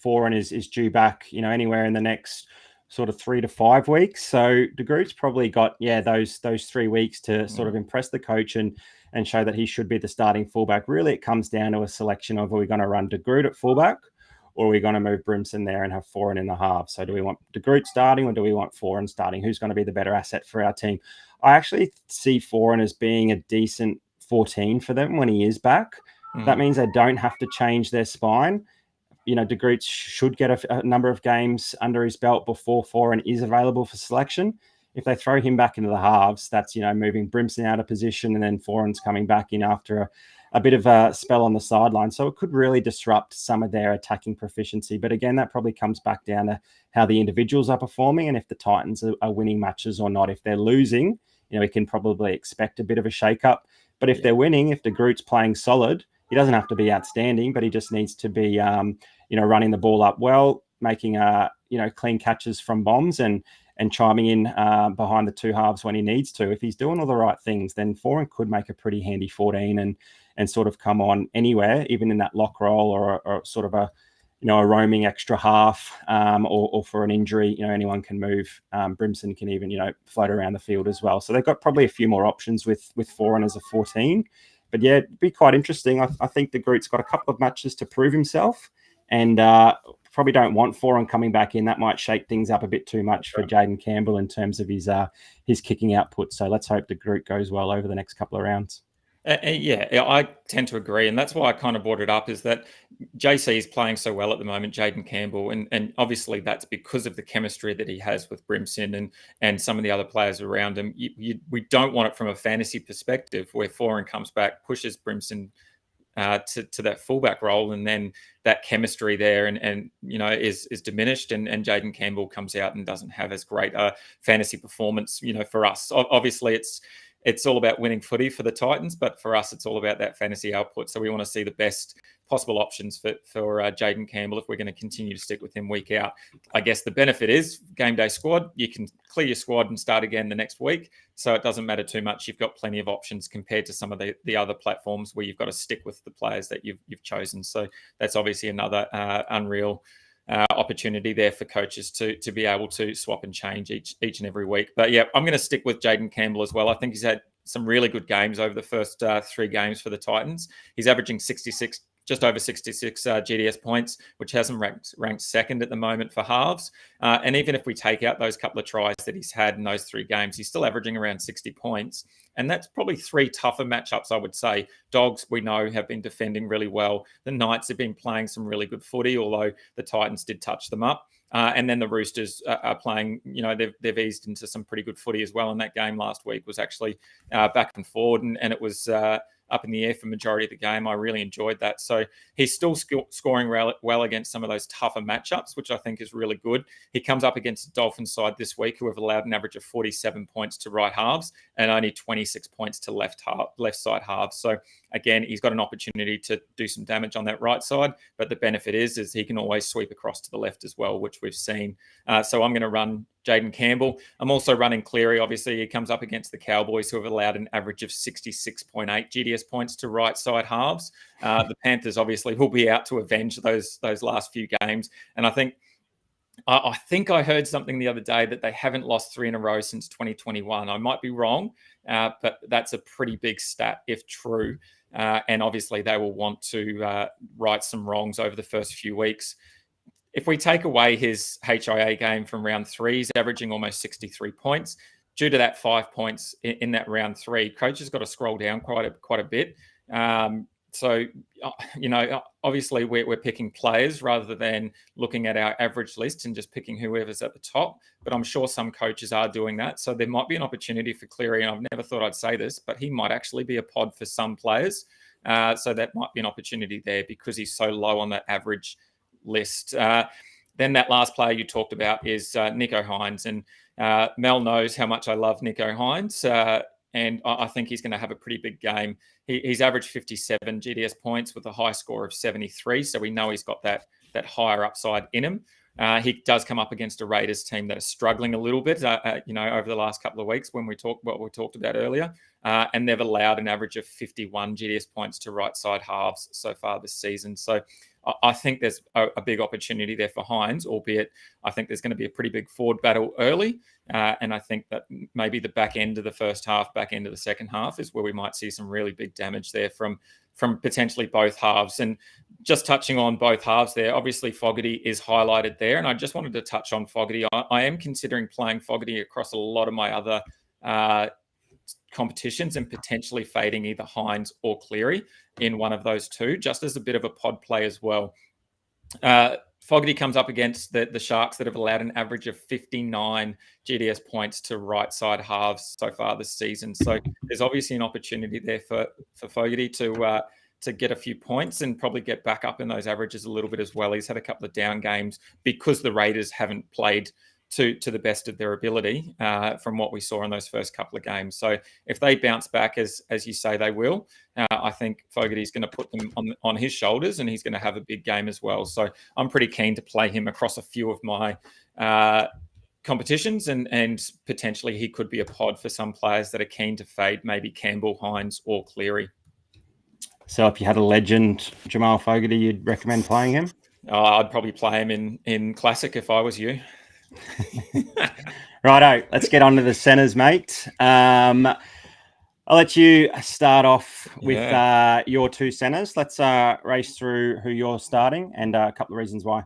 Foran is due back, anywhere in the next sort of 3 to 5 weeks. So De Groot's probably got, those 3 weeks to sort of impress the coach and show that he should be the starting fullback. Really, it comes down to a selection of, are we going to run De Groot at fullback, or are we going to move Brimson there and have Foran in the half? So do we want De Groot starting, or do we want Foran starting? Who's going to be the better asset for our team? I actually see Foran as being a decent 14 for them when he is back. That means they don't have to change their spine. De Groot should get a number of games under his belt before Foran is available for selection. If they throw him back into the halves, that's, moving Brimson out of position, and then Foran's coming back in after a bit of a spell on the sideline. So it could really disrupt some of their attacking proficiency. But again, that probably comes back down to how the individuals are performing and if the Titans are winning matches or not. If they're losing, we can probably expect a bit of a shake-up. But if they're winning, if De Groot's playing solid, he doesn't have to be outstanding, but he just needs to be, running the ball up well, making, clean catches from bombs and and chiming in behind the two halves when he needs to. If he's doing all the right things, then Foran could make a pretty handy 14 and sort of come on anywhere, even in that lock roll or sort of a roaming extra half or for an injury. Anyone can move. Brimson can even float around the field as well. So they've got probably a few more options with Foran as a 14. But yeah, it'd be quite interesting. I think the Groot's got a couple of matches to prove himself, and probably don't want Foran coming back in. That might shake things up a bit too much for Jaden Campbell in terms of his kicking output. So let's hope the Groot goes well over the next couple of rounds. Yeah, I tend to agree. And that's why I kind of brought it up, is that JC is playing so well at the moment, Jaden Campbell. And obviously that's because of the chemistry that he has with Brimson and some of the other players around him. We don't want it from a fantasy perspective where Foran comes back, pushes Brimson to that fullback role, and then that chemistry there and is diminished, and Jaden Campbell comes out and doesn't have as great a fantasy performance. For us, obviously it's all about winning footy for the Titans, but for us, it's all about that fantasy output. So we want to see the best possible options for Jaden Campbell if we're going to continue to stick with him week out. I guess the benefit is game day squad. You can clear your squad and start again the next week. So it doesn't matter too much. You've got plenty of options compared to some of the other platforms where you've got to stick with the players that you've chosen. So that's obviously another unreal opportunity there for coaches to be able to swap and change each and every week. But yeah, I'm going to stick with Jaden Campbell as well. I think he's had some really good games over the first 3 games for the Titans. He's averaging just over 66 GDS points, which has him ranked second at the moment for halves. And even if we take out those couple of tries that he's had in those 3 games, he's still averaging around 60 points. And that's probably 3 tougher matchups, I would say. Dogs, we know, have been defending really well. The Knights have been playing some really good footy, although the Titans did touch them up. And then the Roosters are playing, they've eased into some pretty good footy as well. And that game last week was actually back and forward, and it was up in the air for majority of the game. I really enjoyed that. So he's still scoring well against some of those tougher matchups, which I think is really good. He comes up against the Dolphins side this week, who have allowed an average of 47 points to right halves and only 26 points to left side halves. So again, he's got an opportunity to do some damage on that right side, but the benefit is he can always sweep across to the left as well, which we've seen. So I'm going to run Jaden Campbell. I'm also running Cleary. Obviously, he comes up against the Cowboys, who have allowed an average of 66.8 GDS points to right side halves. The Panthers obviously will be out to avenge those last few games. And I think I heard something the other day that they haven't lost 3 in a row since 2021. I might be wrong, but that's a pretty big stat if true. And obviously they will want to right some wrongs over the first few weeks. If we take away his HIA game from round 3, he's averaging almost 63 points. Due to that 5 points in that round 3, coach has got to scroll down quite a bit. So, obviously we're picking players rather than looking at our average list and just picking whoever's at the top. But I'm sure some coaches are doing that. So there might be an opportunity for Cleary. And I've never thought I'd say this, but he might actually be a pod for some players. So that might be an opportunity there because he's so low on that average list. Then that last player you talked about is Nicho Hynes. And Mel knows how much I love Nicho Hynes. And I think he's going to have a pretty big game. He's averaged 57 GDS points with a high score of 73. So we know he's got that higher upside in him. He does come up against a Raiders team that are struggling a little bit, over the last couple of weeks when we talked about earlier. And they've allowed an average of 51 GDS points to right side halves so far this season. So I think there's a big opportunity there for Hynes, albeit I think there's going to be a pretty big forward battle early. And I think that maybe the back end of the first half, back end of the second half is where we might see some really big damage there from potentially both halves. And just touching on both halves there, obviously Fogarty is highlighted there. And I just wanted to touch on Fogarty. I am considering playing Fogarty across a lot of my other competitions and potentially fading either Hynes or Cleary in one of those two, just as a bit of a pod play as well. Fogarty comes up against the Sharks that have allowed an average of 59 GDS points to right side halves so far this season. So there's obviously an opportunity there for Fogarty to get a few points and probably get back up in those averages a little bit as well. He's had a couple of down games because the Raiders haven't played to the best of their ability from what we saw in those first couple of games. So if they bounce back, as you say they will, I think Fogarty's going to put them on his shoulders and he's going to have a big game as well. So I'm pretty keen to play him across a few of my competitions, and potentially he could be a pod for some players that are keen to fade maybe Campbell, Hines or Cleary. So if you had a legend, Jamal Fogarty, you'd recommend playing him? I'd probably play him in Classic if I was you. Righto, let's get on to the centres, mate. I'll let you start off with your two centres. Let's race through who you're starting and a couple of reasons why.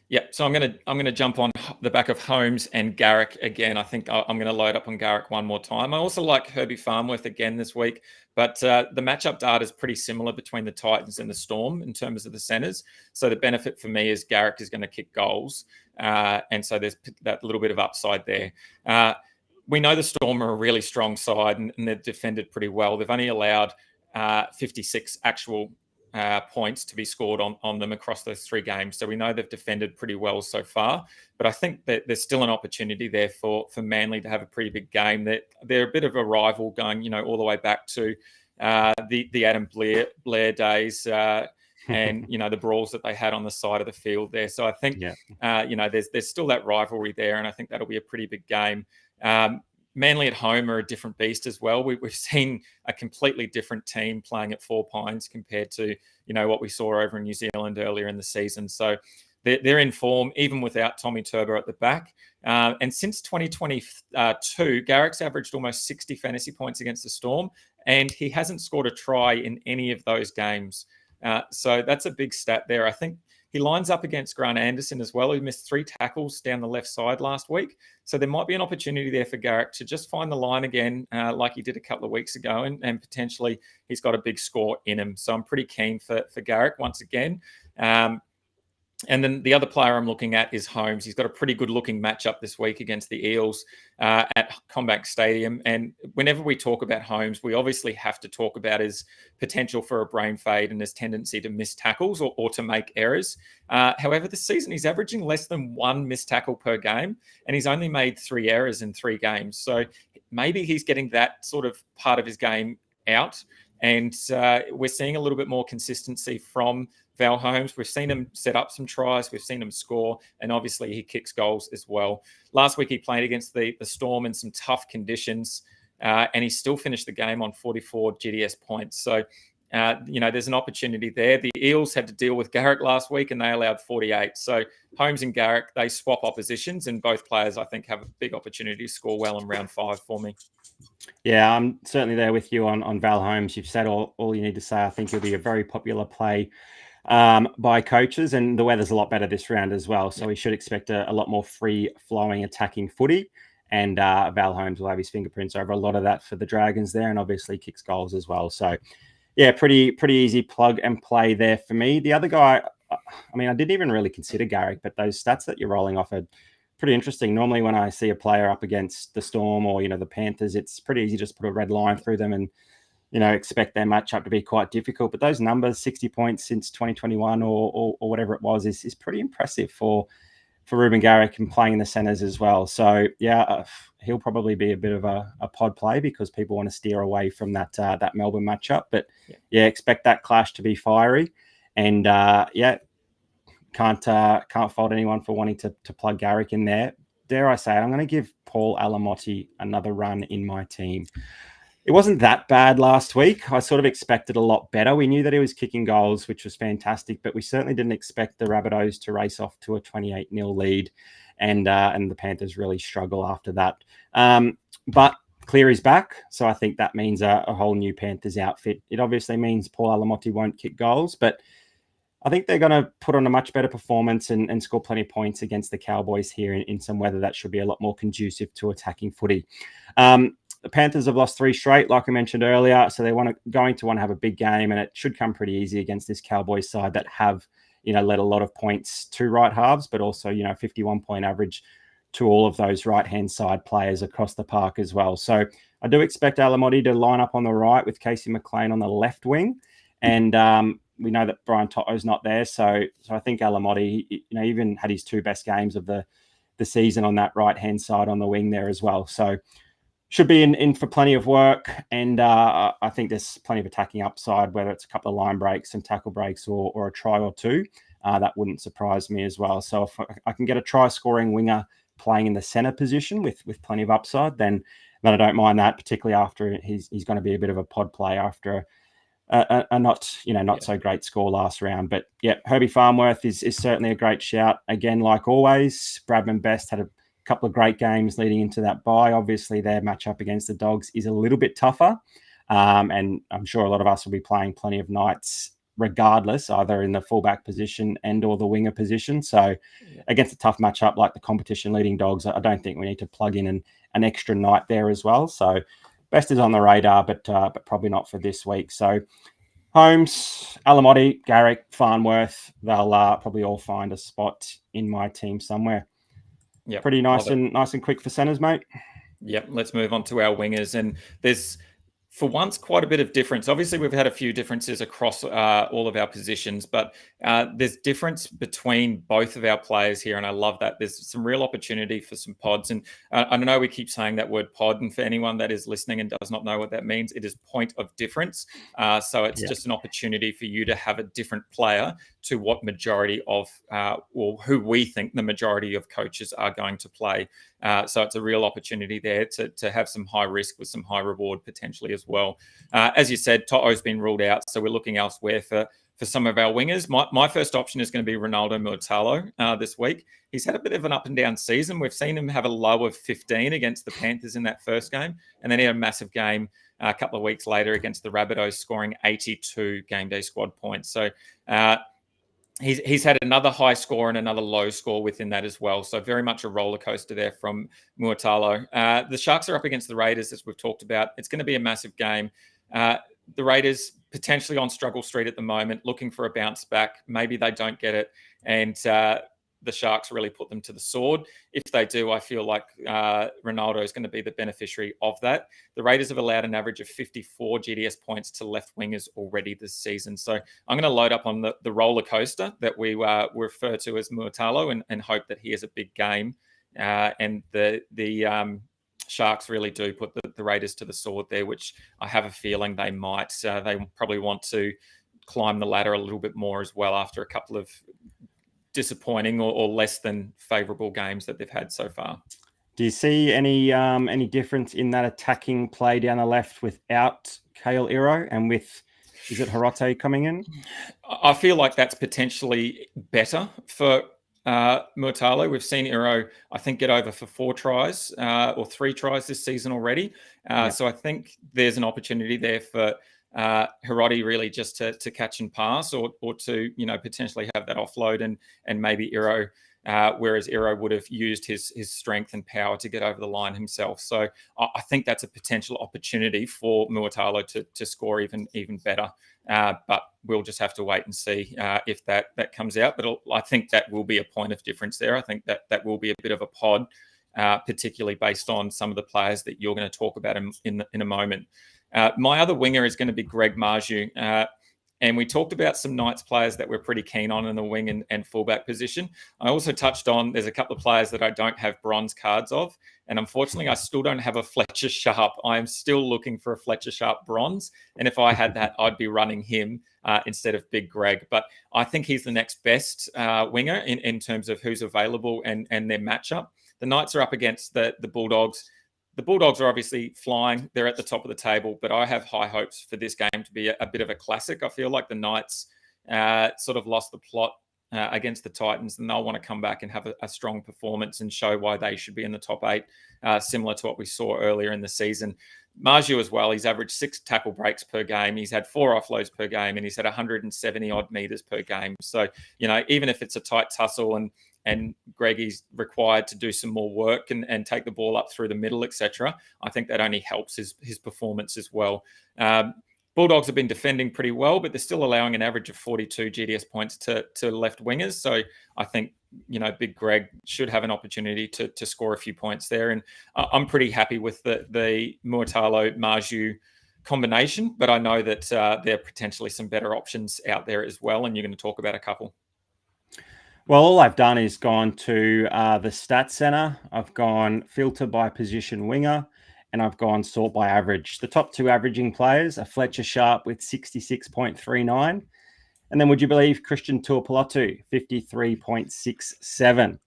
Yeah, so I'm gonna jump on the back of Holmes and Garrick again. I think I'm going to load up on Garrick one more time. I also like Herbie Farnworth again this week, but the matchup data is pretty similar between the Titans and the Storm in terms of the centres. So the benefit for me is Garrick is going to kick goals, and so there's that little bit of upside there. We know the Storm are a really strong side, and they've defended pretty well. They've only allowed 56 actual points to be scored on them across those 3 games. So we know they've defended pretty well so far, but I think that there's still an opportunity there for Manly to have a pretty big game. They're a bit of a rival going, all the way back to the Adam Blair days and, the brawls that they had on the side of the field there. So I think, there's still that rivalry there, and I think that'll be a pretty big game. Manly at home are a different beast as well. We've seen a completely different team playing at Four Pines compared to, what we saw over in New Zealand earlier in the season. So they're in form, even without Tommy Turbo at the back. And since 2022, Garrick's averaged almost 60 fantasy points against the Storm, and he hasn't scored a try in any of those games. So that's a big stat there. I think he lines up against Grant Anderson as well, who missed 3 tackles down the left side last week. So there might be an opportunity there for Garrick to just find the line again, like he did a couple of weeks ago, and potentially he's got a big score in him. So I'm pretty keen for Garrick once again. And then the other player I'm looking at is Holmes. He's got a pretty good looking matchup this week against the Eels at Combank Stadium. And whenever we talk about Holmes, we obviously have to talk about his potential for a brain fade and his tendency to miss tackles or to make errors. However, this season he's averaging less than 1 missed tackle per game, and he's only made 3 errors in 3 games. So maybe he's getting that sort of part of his game out. And we're seeing a little bit more consistency from Val Holmes. We've seen him set up some tries. We've seen him score. And obviously he kicks goals as well. Last week he played against the Storm in some tough conditions. And he still finished the game on 44 GDS points. So, there's an opportunity there. The Eels had to deal with Garrick last week and they allowed 48. So Holmes and Garrick, they swap oppositions, and both players, I think, have a big opportunity to score well in round 5 for me. Yeah, I'm certainly there with you on Val Holmes. You've said all you need to say. I think he'll be a very popular play by coaches, and the weather's a lot better this round as well. So we should expect a lot more free-flowing attacking footy, and Val Holmes will have his fingerprints over a lot of that for the Dragons there, and obviously kicks goals as well. So, yeah, pretty easy plug and play there for me. The other guy, I didn't even really consider Garrick, but those stats that you're rolling off are pretty interesting. Normally when I see a player up against the Storm or, the Panthers, it's pretty easy to just put a red line through them and, expect their matchup to be quite difficult. But those numbers, 60 points since 2021 or whatever it was, is pretty impressive for Ruben Garrick and playing in the centres as well. So, yeah, he'll probably be a bit of a pod play because people want to steer away from that Melbourne matchup. But, yeah, expect that clash to be fiery. And, can't fault anyone for wanting to plug Garrick in there. Dare I say it, I'm going to give Paul Alamotti another run in my team. It wasn't that bad last week. I sort of expected a lot better. We knew that he was kicking goals, which was fantastic, but we certainly didn't expect the Rabbitohs to race off to a 28-0 lead, and the Panthers really struggle after that. But Cleary's back, so I think that means a whole new Panthers outfit. It obviously means Paul Alamotti won't kick goals, but I think they're going to put on a much better performance and score plenty of points against the Cowboys here in some weather that should be a lot more conducive to attacking footy. The Panthers have lost 3 straight, like I mentioned earlier, so they're going to want to have a big game, and it should come pretty easy against this Cowboys side that have, led a lot of points to right halves, but also, 51-point average to all of those right-hand side players across the park as well. So I do expect Alamotti to line up on the right with Casey McLean on the left wing, and we know that Brian To'o's not there, so I think Alamotti, even had his 2 best games of the season on that right-hand side on the wing there as well. So should be in for plenty of work, and I think there's plenty of attacking upside, whether it's a couple of line breaks, some tackle breaks, or a try or 2. That wouldn't surprise me as well. So if I can get a try-scoring winger playing in the centre position with plenty of upside, then I don't mind that, particularly after he's going to be a bit of a pod play after a not so great score last round. But yeah, Herbie Farnworth is certainly a great shout. Again, like always, Bradman Best had a couple of great games leading into that bye. Obviously, their matchup against the Dogs is a little bit tougher. And I'm sure a lot of us will be playing plenty of nights regardless, either in the fullback position and or the winger position. So against a tough matchup like the competition leading Dogs, I don't think we need to plug in an extra night there as well. So Best is on the radar, but probably not for this week. So Holmes, Alamotti, Garrick, Farnworth, they'll probably all find a spot in my team somewhere. Yeah, pretty nice and quick for centres, mate. Yep, let's move on to our wingers. And there's, for once, quite a bit of difference. Obviously, we've had a few differences across all of our positions, but there's difference between both of our players here, and I love that. There's some real opportunity for some pods, and I know we keep saying that word pod, and for anyone that is listening and does not know what that means, it is point of difference. So it's just an opportunity for you to have a different player to what majority of, or who we think the majority of coaches are going to play. So it's a real opportunity there to have some high risk with some high reward potentially as well. As you said, To'o's been ruled out, so we're looking elsewhere for some of our wingers. My first option is going to be Ronaldo Muatalo this week. He's had a bit of an up and down season. We've seen him have a low of 15 against the Panthers in that first game, and then he had a massive game a couple of weeks later against the Rabbitohs, scoring 82 game day squad points. So he's had another high score and another low score within that as well. So very much a roller coaster there from Muatalo. The Sharks are up against the Raiders, as we've talked about. It's going to be a massive game. The Raiders potentially on struggle street at the moment, looking for a bounce back. Maybe they don't get it, and the Sharks really put them to the sword. If they do, I feel like Ronaldo is going to be the beneficiary of that. The Raiders have allowed an average of 54 GDS points to left wingers already this season. So I'm going to load up on the roller coaster that we refer to as Muatalo and hope that he has a big game. And the Sharks really do put the Raiders to the sword there, which I have a feeling they might. They probably want to climb the ladder a little bit more as well after a couple of disappointing or less than favourable games that they've had so far. Do you see any difference in that attacking play down the left without Kale Iro and with, is it Hirate coming in? I feel like that's potentially better for Muatalo. We've seen Iro, I think, get over for 4 tries or 3 tries this season already. So I think there's an opportunity there for Hirate really just to catch and pass or to, potentially have that offload and maybe Iro, whereas Iro would have used his strength and power to get over the line himself. So I think that's a potential opportunity for Muatalo to score even better. But we'll just have to wait and see if that comes out. But I think that will be a point of difference there. I think that will be a bit of a pod, particularly based on some of the players that you're going to talk about in a moment. My other winger is going to be Greg Marju. And we talked about some Knights players that we're pretty keen on in the wing and fullback position. I also touched on there's a couple of players that I don't have bronze cards of. And unfortunately, I still don't have a Fletcher Sharp. I am still looking for a Fletcher Sharp bronze. And if I had that, I'd be running him instead of Big Greg. But I think he's the next best winger in terms of who's available and their matchup. The Knights are up against the Bulldogs. The Bulldogs are obviously flying. They're at the top of the table, but I have high hopes for this game to be a bit of a classic. I feel like the Knights sort of lost the plot against the Titans, and they'll want to come back and have a strong performance and show why they should be in the top 8, similar to what we saw earlier in the season. Marju as well, he's averaged 6 tackle breaks per game. He's had 4 offloads per game, and he's had 170 odd meters per game. So, even if it's a tight tussle and Greggy's required to do some more work and take the ball up through the middle, etc., I think that only helps his performance as well. Bulldogs have been defending pretty well, but they're still allowing an average of 42 GDS points to left wingers. So I think, Big Greg should have an opportunity to score a few points there. And I'm pretty happy with the Muatalo-Marju combination, but I know that there are potentially some better options out there as well, and you're going to talk about a couple. Well, all I've done is gone to the stat center. I've gone filter by position winger, and I've gone sort by average. The top 2 averaging players are Fletcher Sharp with 66.39. And then would you believe Christian Tuipulotu, 53.67.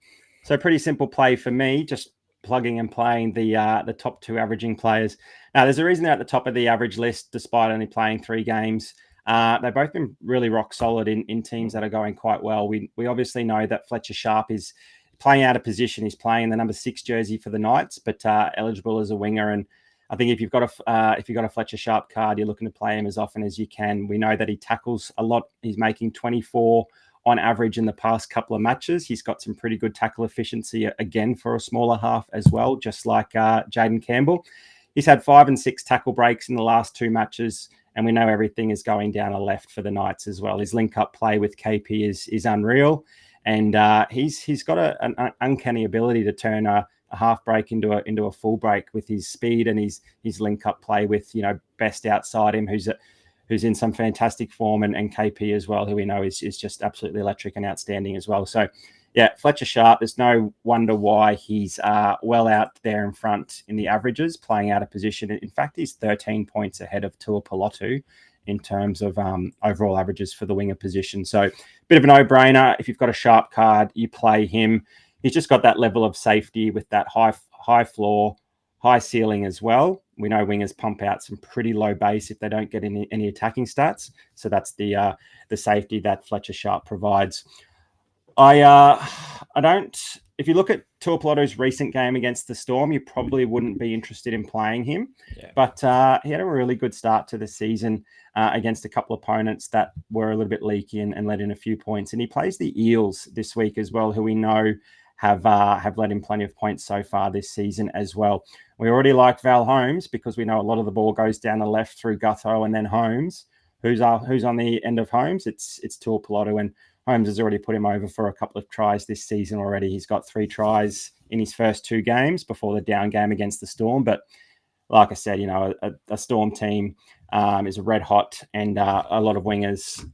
So pretty simple play for me, just plugging and playing the top 2 averaging players. Now, there's a reason they're at the top of the average list, despite only playing 3 games. They've both been really rock solid in teams that are going quite well. We obviously know that Fletcher Sharp is playing out of position. He's playing the number 6 jersey for the Knights, but eligible as a winger. And I think if you've got a Fletcher Sharp card, you're looking to play him as often as you can. We know that he tackles a lot. He's making 24 on average in the past couple of matches. He's got some pretty good tackle efficiency again for a smaller half as well, just like Jaden Campbell. He's had 5 and 6 tackle breaks in the last 2 matches, and we know everything is going down a left for the Knights as well. His link-up play with KP is unreal, and he's got an uncanny ability to turn a half break into a full break with his speed and his link-up play with Best outside him, who's in some fantastic form, and KP as well, who we know is just absolutely electric and outstanding as well. So, yeah, Fletcher Sharp, there's no wonder why he's well out there in front in the averages, playing out of position. In fact, he's 13 points ahead of Tuipulotu in terms of overall averages for the winger position. So, bit of a no-brainer. If you've got a Sharp card, you play him. He's just got that level of safety with that high floor, high ceiling as well. We know wingers pump out some pretty low base if they don't get any attacking stats. So that's the safety that Fletcher Sharp provides. I don't. If you look at Tuipulotu's recent game against the Storm, you probably wouldn't be interested in playing him. Yeah. But he had a really good start to the season against a couple of opponents that were a little bit leaky and let in a few points. And he plays the Eels this week as well, who we know have let in plenty of points so far this season as well. We already like Val Holmes because we know a lot of the ball goes down the left through Gutho and then Holmes. Who's on the end of Holmes? It's Tuipulotu, and Holmes has already put him over for a couple of tries this season already. He's got 3 tries in his first 2 games before the down game against the Storm. But like I said, a Storm team is red hot, and a lot of wingers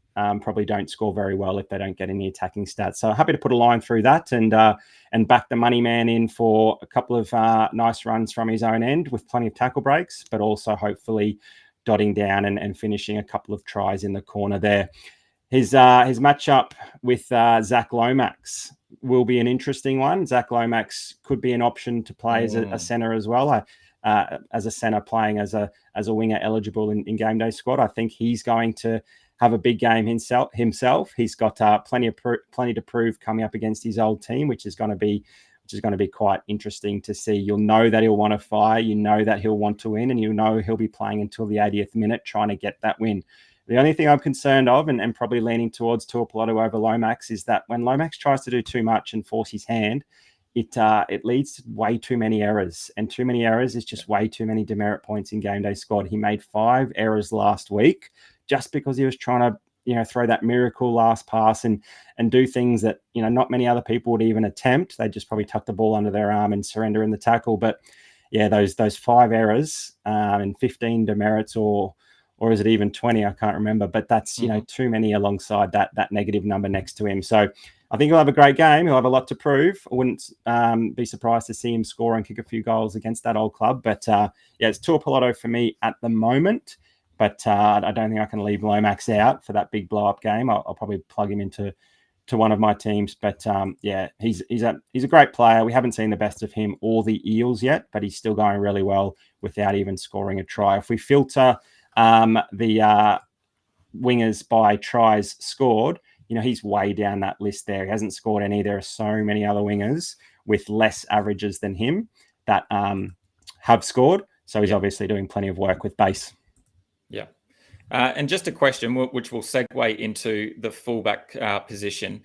probably don't score very well if they don't get any attacking stats. So happy to put a line through that and back the money man in for a couple of nice runs from his own end with plenty of tackle breaks, but also hopefully dotting down and finishing a couple of tries in the corner there. His matchup with Zach Lomax will be an interesting one. Zach Lomax could be an option to play as a centre as well. As a centre playing as a winger eligible in GameDay squad. I think he's going to have a big game himself. He's got plenty to prove coming up against his old team, which is going to be quite interesting to see. You'll know that he'll want to fire. You know that he'll want to win, and you know he'll be playing until the 80th minute trying to get that win. The only thing I'm concerned of, and probably leaning towards Tuipulotu over Lomax, is that when Lomax tries to do too much and force his hand, it leads to way too many errors, and too many errors is just way too many demerit points in GameDay squad. He made 5 errors last week just because he was trying to throw that miracle last pass and do things that not many other people would even attempt. They just probably tuck the ball under their arm and surrender in the tackle. But yeah, those 5 errors and 15 demerits, or is it even 20? I can't remember. But that's too many alongside that negative number next to him. So I think he'll have a great game. He'll have a lot to prove. I wouldn't be surprised to see him score and kick a few goals against that old club. But it's Tuipulotu for me at the moment. But I don't think I can leave Lomax out for that big blow-up game. I'll probably plug him into one of my teams. But he's a great player. We haven't seen the best of him or the Eels yet, but he's still going really well without even scoring a try. If we filter the wingers by tries scored, he's way down that list there. He hasn't scored any. There are so many other wingers with less averages than him that have scored. So he's obviously doing plenty of work with base. Yeah. And just a question, which will segue into the fullback position.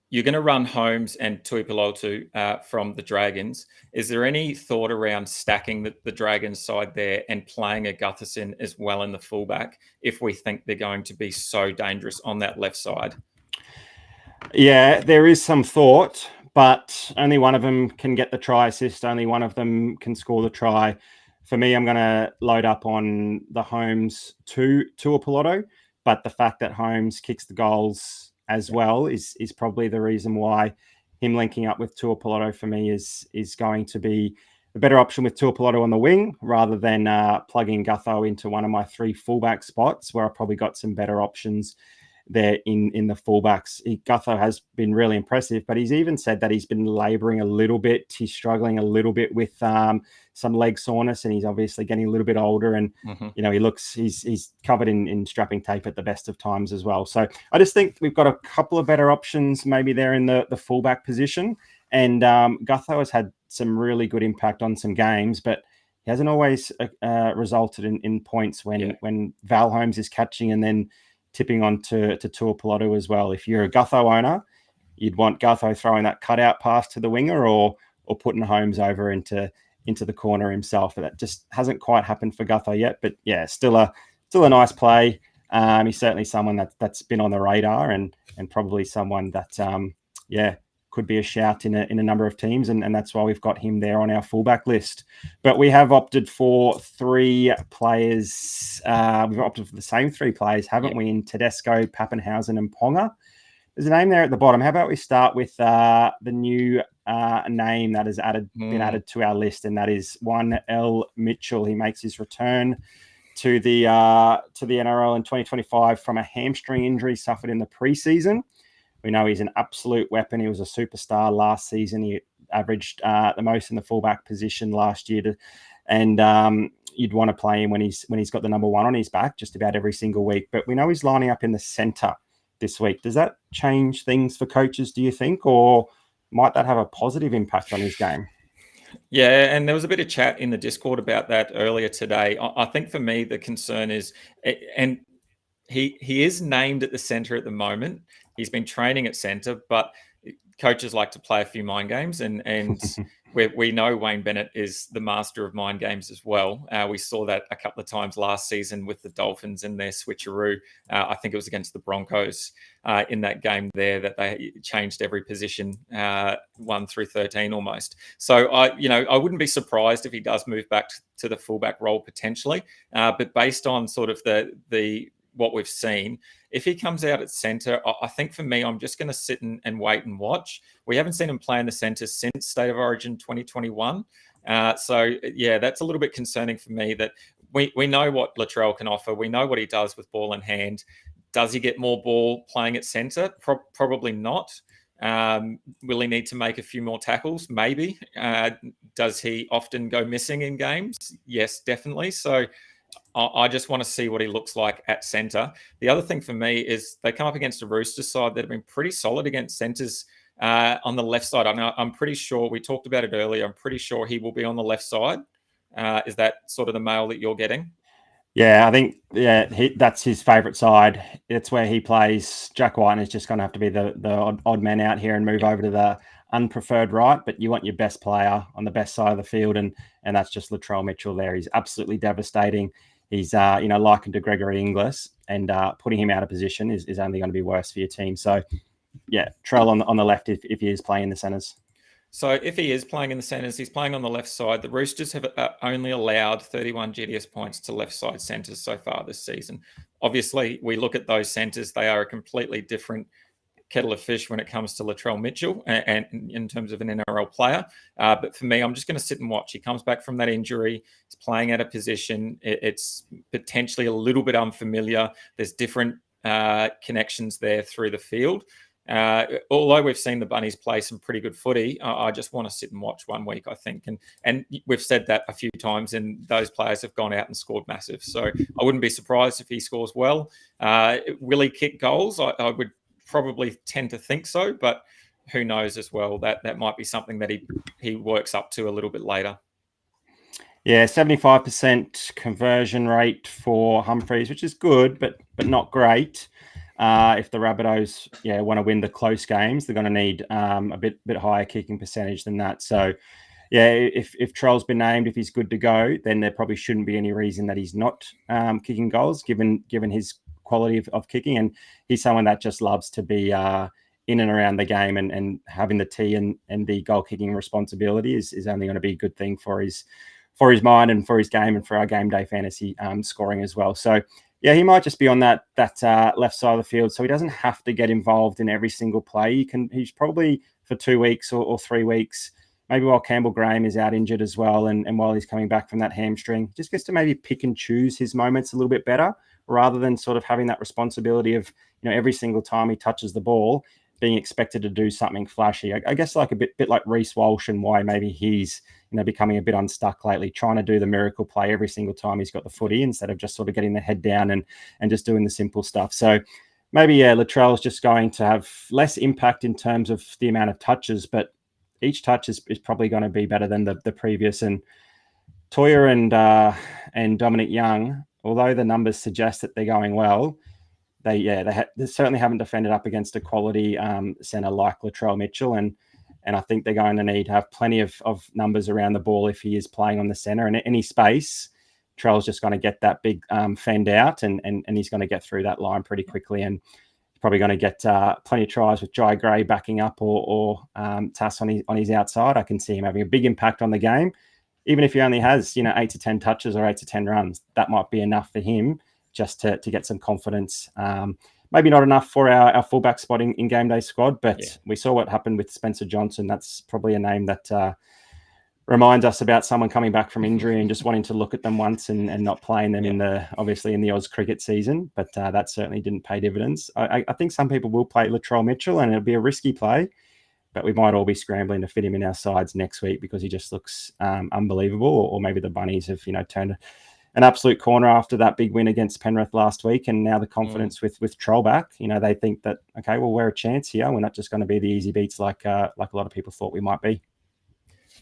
You're going to run Holmes and Tuipulotu from the Dragons. Is there any thought around stacking the Dragons side there and playing a Gutherson as well in the fullback if we think they're going to be so dangerous on that left side? Yeah, there is some thought, but only one of them can get the try assist. Only one of them can score the try. For me, I'm going to load up on the Holmes to Tuipulotu, but the fact that Holmes kicks the goals as well is probably the reason why him linking up with Tuipulotu for me is going to be a better option with Tuipulotu on the wing rather than plugging Gutho into one of my 3 fullback spots where I've probably got some better options there in the fullbacks. Gutho has been really impressive, but he's even said that he's been labouring a little bit. He's struggling a little bit with some leg soreness, and he's obviously getting a little bit older. And he's covered in strapping tape at the best of times as well. So I just think we've got a couple of better options maybe there in the fullback position. And Gutho has had some really good impact on some games, but he hasn't always resulted in points when Val Holmes is catching and then tipping on to Tuipulotu as well. If you're a Gutho owner, you'd want Gutho throwing that cutout pass to the winger or putting Holmes over into the corner himself. That just hasn't quite happened for Gutho yet. But yeah, still a nice play. He's certainly someone that's been on the radar and probably someone that could be a shout in a number of teams, and that's why we've got him there on our fullback list. But we have opted for three players. We've opted for the same three players, haven't we? In Tedesco, Pappenhausen, and Ponga. There's a name there at the bottom. How about we start with the new name that has been added to our list, and that is one L Mitchell. He makes his return to the NRL in 2025 from a hamstring injury suffered in the preseason. We know he's an absolute weapon. He was a superstar last season. He averaged the most in the fullback position last year. And you'd want to play him when he's got the number one on his back just about every single week. But we know he's lining up in the centre this week. Does that change things for coaches, do you think? Or might that have a positive impact on his game? Yeah, and there was a bit of chat in the Discord about that earlier today. I think for me, the concern is, and he is named at the centre at the moment. He's been training at centre, but coaches like to play a few mind games, and we know Wayne Bennett is the master of mind games as well. We saw that a couple of times last season with the Dolphins and their switcheroo. I think it was against the Broncos in that game there that they changed every position 1 through 13 almost. So I wouldn't be surprised if he does move back to the fullback role potentially, but based on sort of the what we've seen, if he comes out at centre, I think for me, I'm just going to sit and wait and watch. We haven't seen him play in the centre since State of Origin 2021. So, yeah, that's a little bit concerning for me that we know what Latrell can offer. We know what he does with ball in hand. Does he get more ball playing at centre? Probably not. Will he need to make a few more tackles? Maybe. Does he often go missing in games? Yes, definitely. So I just want to see what he looks like at centre. The other thing for me is they come up against a Roosters side that have been pretty solid against centres on the left side. I'm pretty sure, we talked about it earlier, I'm pretty sure he will be on the left side. Is that sort of the mail that you're getting? Yeah, I think that's his favourite side. It's where he plays. Jack White is just going to have to be the odd man out here and move over to the unpreferred right, but you want your best player on the best side of the field, and that's just Latrell Mitchell there. He's absolutely devastating. He's likened to Gregory Inglis, and putting him out of position is only going to be worse for your team. So yeah, Trell on the left if he is playing the centres. So if he is playing in the centres, he's playing on the left side. The Roosters have only allowed 31 GDS points to left side centres so far this season. Obviously, we look at those centres, they are a completely different kettle of fish when it comes to Latrell Mitchell and in terms of an NRL player. But for me, I'm just going to sit and watch. He comes back from that injury. He's playing at a position. It's potentially a little bit unfamiliar. There's different connections there through the field. Although we've seen the Bunnies play some pretty good footy, I just want to sit and watch 1 week, I think. And we've said that a few times, and those players have gone out and scored massive. So I wouldn't be surprised if he scores well. Will he kick goals? I would probably tend to think so, but who knows as well. That might be something that he works up to a little bit later. Yeah, 75% conversion rate for Humphreys, which is good, but not great. If the Rabbitohs want to win the close games, they're going to need a bit higher kicking percentage than that. So yeah, if Trell's been named, if he's good to go, then there probably shouldn't be any reason that he's not kicking goals, given his quality of kicking. And he's someone that just loves to be in and around the game, and having the T and the goal kicking responsibility is only going to be a good thing for his mind and for his game and for our game day fantasy scoring as well. So yeah, he might just be on that left side of the field, so he doesn't have to get involved in every single play. He's probably for 2 weeks or 3 weeks, maybe while Campbell Graham is out injured as well, and while he's coming back from that hamstring, just gets to maybe pick and choose his moments a little bit better rather than sort of having that responsibility of, every single time he touches the ball, being expected to do something flashy. I guess like a bit like Reece Walsh, and why maybe he's, becoming a bit unstuck lately, trying to do the miracle play every single time he's got the footy instead of just sort of getting the head down and just doing the simple stuff. So maybe, Latrell's just going to have less impact in terms of the amount of touches, but each touch is probably going to be better than the previous. And Toya and Dominic Young, although the numbers suggest that they're going well, they certainly haven't defended up against a quality centre like Latrell Mitchell, and I think they're going to need to have plenty of numbers around the ball if he is playing on the centre. And any space, Trell's just going to get that big fend out, and he's going to get through that line pretty quickly, and he's probably going to get plenty of tries with Jai Gray backing up or Tass on his outside. I can see him having a big impact on the game. Even if he only has 8 to 10 touches or 8 to 10 runs, that might be enough for him just to get some confidence. Maybe not enough for our fullback spot in GameDay squad, but we saw what happened with Spencer Johnson. That's probably a name that reminds us about someone coming back from injury and just wanting to look at them once and not playing them in the Oz cricket season. But that certainly didn't pay dividends. I think some people will play Latrell Mitchell, and it'll be a risky play, but we might all be scrambling to fit him in our sides next week because he just looks unbelievable. Or maybe the Bunnies have turned an absolute corner after that big win against Penrith last week, and now the confidence with Troll back. They think that, okay, well, we're a chance here. We're not just going to be the easy beats like a lot of people thought we might be.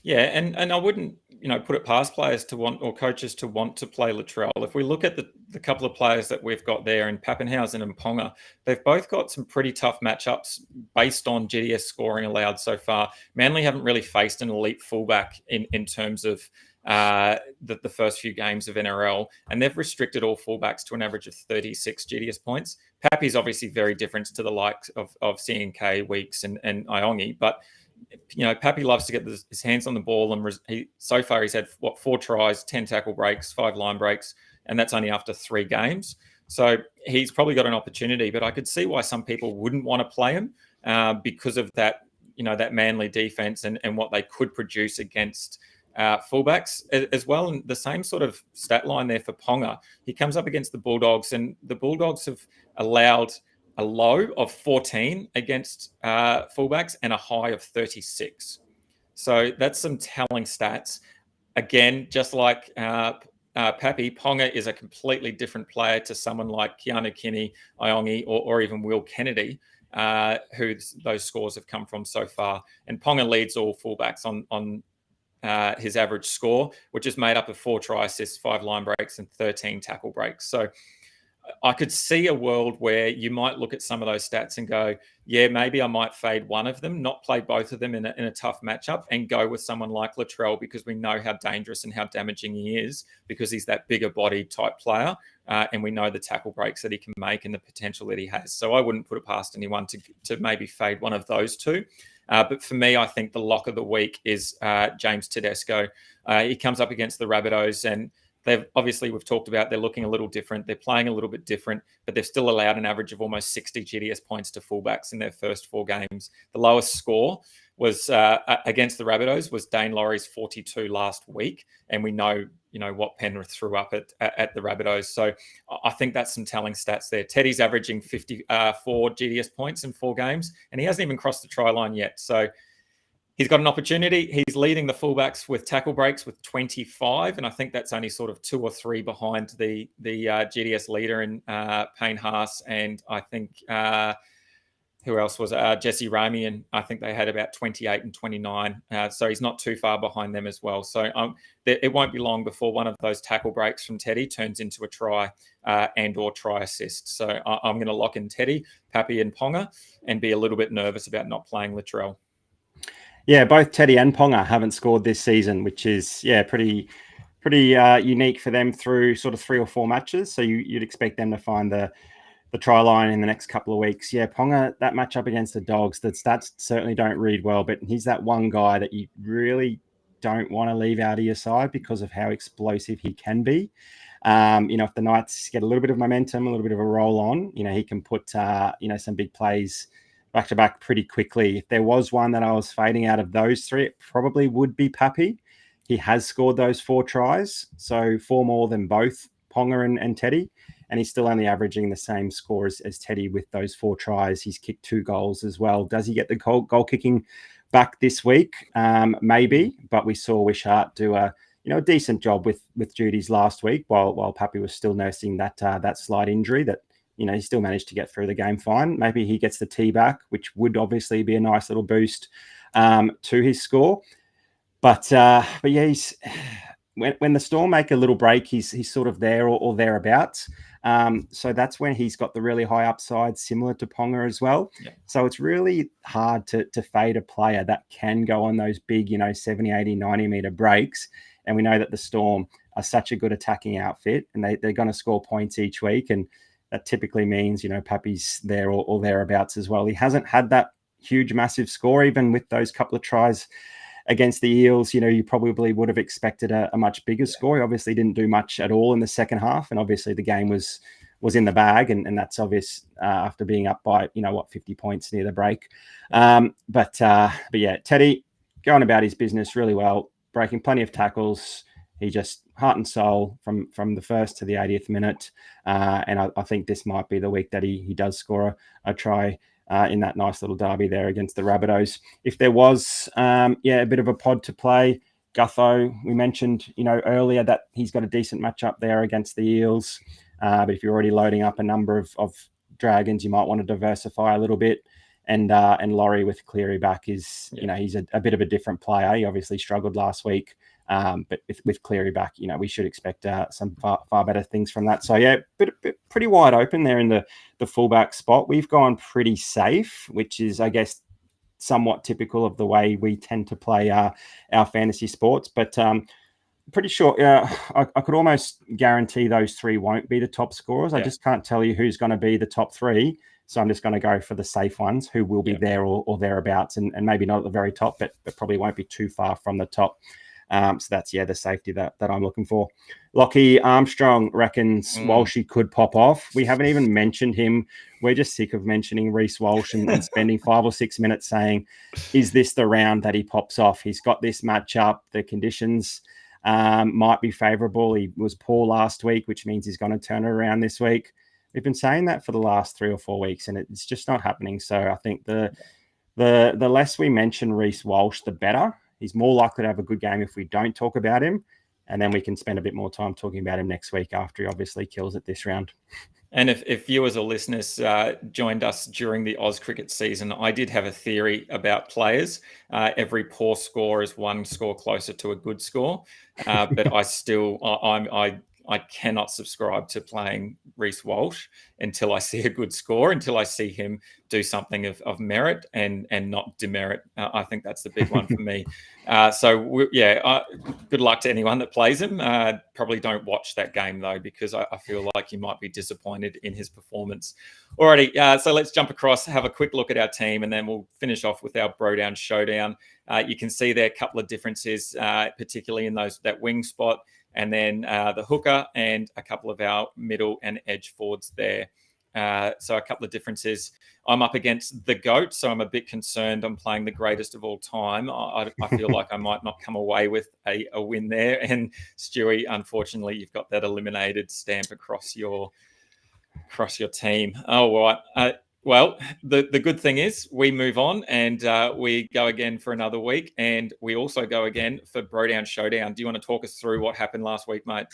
Yeah, and I wouldn't, put it past players to want, or coaches to want to play Latrell. If we look at the couple of players that we've got there, in Pappenhausen and Ponga, they've both got some pretty tough matchups based on GDS scoring allowed so far. Manly haven't really faced an elite fullback in terms of the first few games of NRL, and they've restricted all fullbacks to an average of 36 GDS points. Pappy's obviously very different to the likes of CNK, Weeks, and Iongi, but Pappy loves to get his hands on the ball, and so far he's had 4 tries, 10 tackle breaks, 5 line breaks, and that's only after 3 games. So he's probably got an opportunity, but I could see why some people wouldn't want to play him because of that, that Manly defense and what they could produce against fullbacks as well. And the same sort of stat line there for Ponga. He comes up against the Bulldogs, and the Bulldogs have allowed a low of 14 against fullbacks and a high of 36. So that's some telling stats. Again, just like Pappy, Ponga is a completely different player to someone like Keanu Kinney, Iongi, or even Will Kennedy, who those scores have come from so far. And Ponga leads all fullbacks on his average score, which is made up of 4 try assists, 5 line breaks, and 13 tackle breaks. So I could see a world where you might look at some of those stats and go, yeah, maybe I might fade one of them, not play both of them in a tough matchup, and go with someone like Latrell, because we know how dangerous and how damaging he is, because he's that bigger body type player, and we know the tackle breaks that he can make and the potential that he has. So I wouldn't put it past anyone to maybe fade one of those two. But for me, I think the lock of the week is James Tedesco. He comes up against the Rabbitohs, and we've talked about, they're looking a little different. They're playing a little bit different, but they've still allowed an average of almost 60 GDS points to fullbacks in their first 4 games. The lowest score was against the Rabbitohs was Dane Laurie's 42 last week, and we know what Penrith threw up at the Rabbitohs. So I think that's some telling stats there. Teddy's averaging 54 GDS points in 4 games, and he hasn't even crossed the try line yet. So he's got an opportunity. He's leading the fullbacks with tackle breaks with 25, and I think that's only sort of 2 or 3 behind the GDS leader in Payne Haas, and I think who else was Jesse Ramey, and I think they had about 28 and 29. So he's not too far behind them as well. So it won't be long before one of those tackle breaks from Teddy turns into a try and or try assist. So I'm going to lock in Teddy, Pappy, and Ponga, and be a little bit nervous about not playing Latrell. Yeah, both Teddy and Ponga haven't scored this season, which is pretty unique for them through sort of 3 or 4 matches. So you'd expect them to find the try line in the next couple of weeks. Yeah, Ponga, that matchup against the Dogs, the stats certainly don't read well, but he's that one guy that you really don't want to leave out of your side because of how explosive he can be. If the Knights get a little bit of momentum, a little bit of a roll on, he can put, some big plays back to back pretty quickly. If there was one that I was fading out of those 3, it probably would be Pappy. He has scored those 4 tries, so 4 more than both Ponga and Teddy. and he's still only averaging the same score as Teddy with those 4 tries. He's kicked 2 goals as well. Does he get the goal kicking back this week? Maybe, but we saw Wishart do a decent job with duties last week while Pappy was still nursing that slight injury that he still managed to get through the game fine. Maybe he gets the tee back, which would obviously be a nice little boost to his score. But yeah, he's when the Storm make a little break, he's sort of there or thereabouts. So that's when he's got the really high upside, similar to Ponga as well. Yeah. So it's really hard to fade a player that can go on those big, 70, 80, 90 meter breaks. And we know that the Storm are such a good attacking outfit, and they're going to score points each week. And that typically means, Pappy's there or thereabouts as well. He hasn't had that huge, massive score, even with those couple of tries against the Eels. You probably would have expected a much bigger score. He obviously didn't do much at all in the second half, and obviously the game was in the bag, and that's obvious after being up by 50 points near the break. But yeah, Teddy going about his business really well, breaking plenty of tackles. He just heart and soul from the first to the 80th minute, and I think this might be the week that he does score a try in that nice little derby there against the Rabbitohs. If there was, a bit of a pod to play, Gutho, we mentioned, earlier that he's got a decent matchup there against the Eels. But if you're already loading up a number of Dragons, you might want to diversify a little bit. And Laurie with Cleary back is, he's a bit of a different player. He obviously struggled last week. But with Cleary back, we should expect some far better things from that. So yeah, pretty wide open there in the fullback spot. We've gone pretty safe, which is, I guess, somewhat typical of the way we tend to play our fantasy sports. But pretty sure, I could almost guarantee those 3 won't be the top scorers. I just can't tell you who's going to be the top 3. So I'm just going to go for the safe ones who will be there or thereabouts, and maybe not at the very top, but probably won't be too far from the top. So that's, the safety that I'm looking for. Lockie Armstrong reckons Walshy could pop off. We haven't even mentioned him. We're just sick of mentioning Reece Walsh and spending 5 or 6 minutes saying, is this the round that he pops off? He's got this matchup. The conditions might be favourable. He was poor last week, which means he's going to turn it around this week. We've been saying that for the last 3 or 4 weeks, and it's just not happening. So I think the less we mention Reece Walsh, the better. He's more likely to have a good game if we don't talk about him, and then we can spend a bit more time talking about him next week after he obviously kills it this round. And if viewers or listeners joined us during the Oz cricket season, I did have a theory about players. Every poor score is 1 score closer to a good score, but I cannot subscribe to playing Reece Walsh until I see a good score, until I see him do something of merit and not demerit. I think that's the big one for me. Good luck to anyone that plays him. Probably don't watch that game, though, because I feel like you might be disappointed in his performance. Alrighty, so let's jump across, have a quick look at our team, and then we'll finish off with our Bro Down Showdown. You can see there a couple of differences, particularly in that wing spot, and then the hooker and a couple of our middle and edge forwards there. So a couple of differences. I'm up against the GOAT, so I'm a bit concerned. I'm playing the greatest of all time. I feel like I might not come away with a win there. And Stewie, unfortunately, you've got that eliminated stamp across your team. Oh, right. Well, the good thing is we move on and we go again for another week, and we also go again for Bro Down Showdown. Do you want to talk us through what happened last week, mate?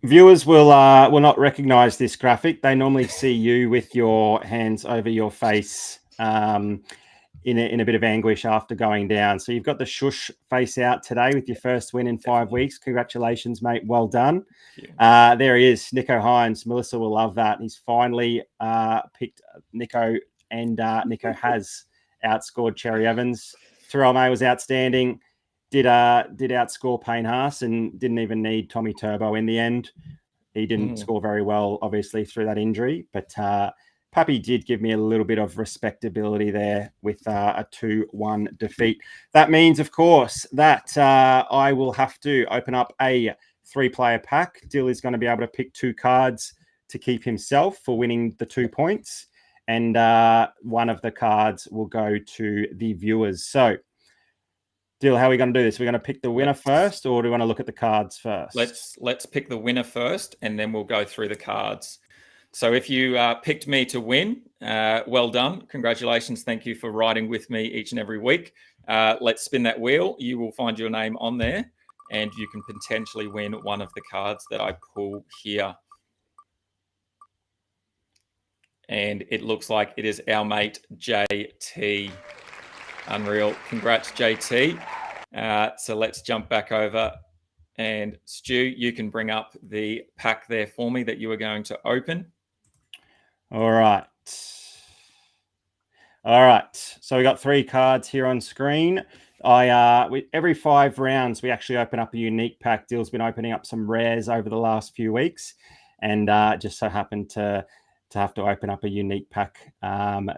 Viewers will not recognise this graphic. They normally see you with your hands over your face in a bit of anguish after going down. So you've got the shush face out today with your first win in 5 weeks. Congratulations, mate. Well done. There he is, Nico Hines. Melissa will love that. He's finally picked Nico, and Nico has outscored Cherry Evans. Terrell May was outstanding. Did outscore Payne Haas and didn't even need Tommy Turbo in the end. He didn't score very well, obviously, through that injury. But Pappy did give me a little bit of respectability there with a 2-1 defeat. That means, of course, that I will have to open up a 3-player pack. Dill is going to be able to pick 2 cards to keep himself for winning the 2 points. And one of the cards will go to the viewers. So Dill, how are we going to do this? We're going to pick the winner first, or do we want to look at the cards first? Let's pick the winner first, and then we'll go through the cards. So if you picked me to win, well done. Congratulations. Thank you for riding with me each and every week. Let's spin that wheel. You will find your name on there, and you can potentially win one of the cards that I pull here. And it looks like it is our mate, JT. Unreal. Congrats, JT. So let's jump back over. And Stu, you can bring up the pack there for me that you were going to open. All right. All right. So we got 3 cards here on screen. Every 5 rounds, we actually open up a unique pack. Dill's been opening up some rares over the last few weeks, and just so happened to have to open up a unique pack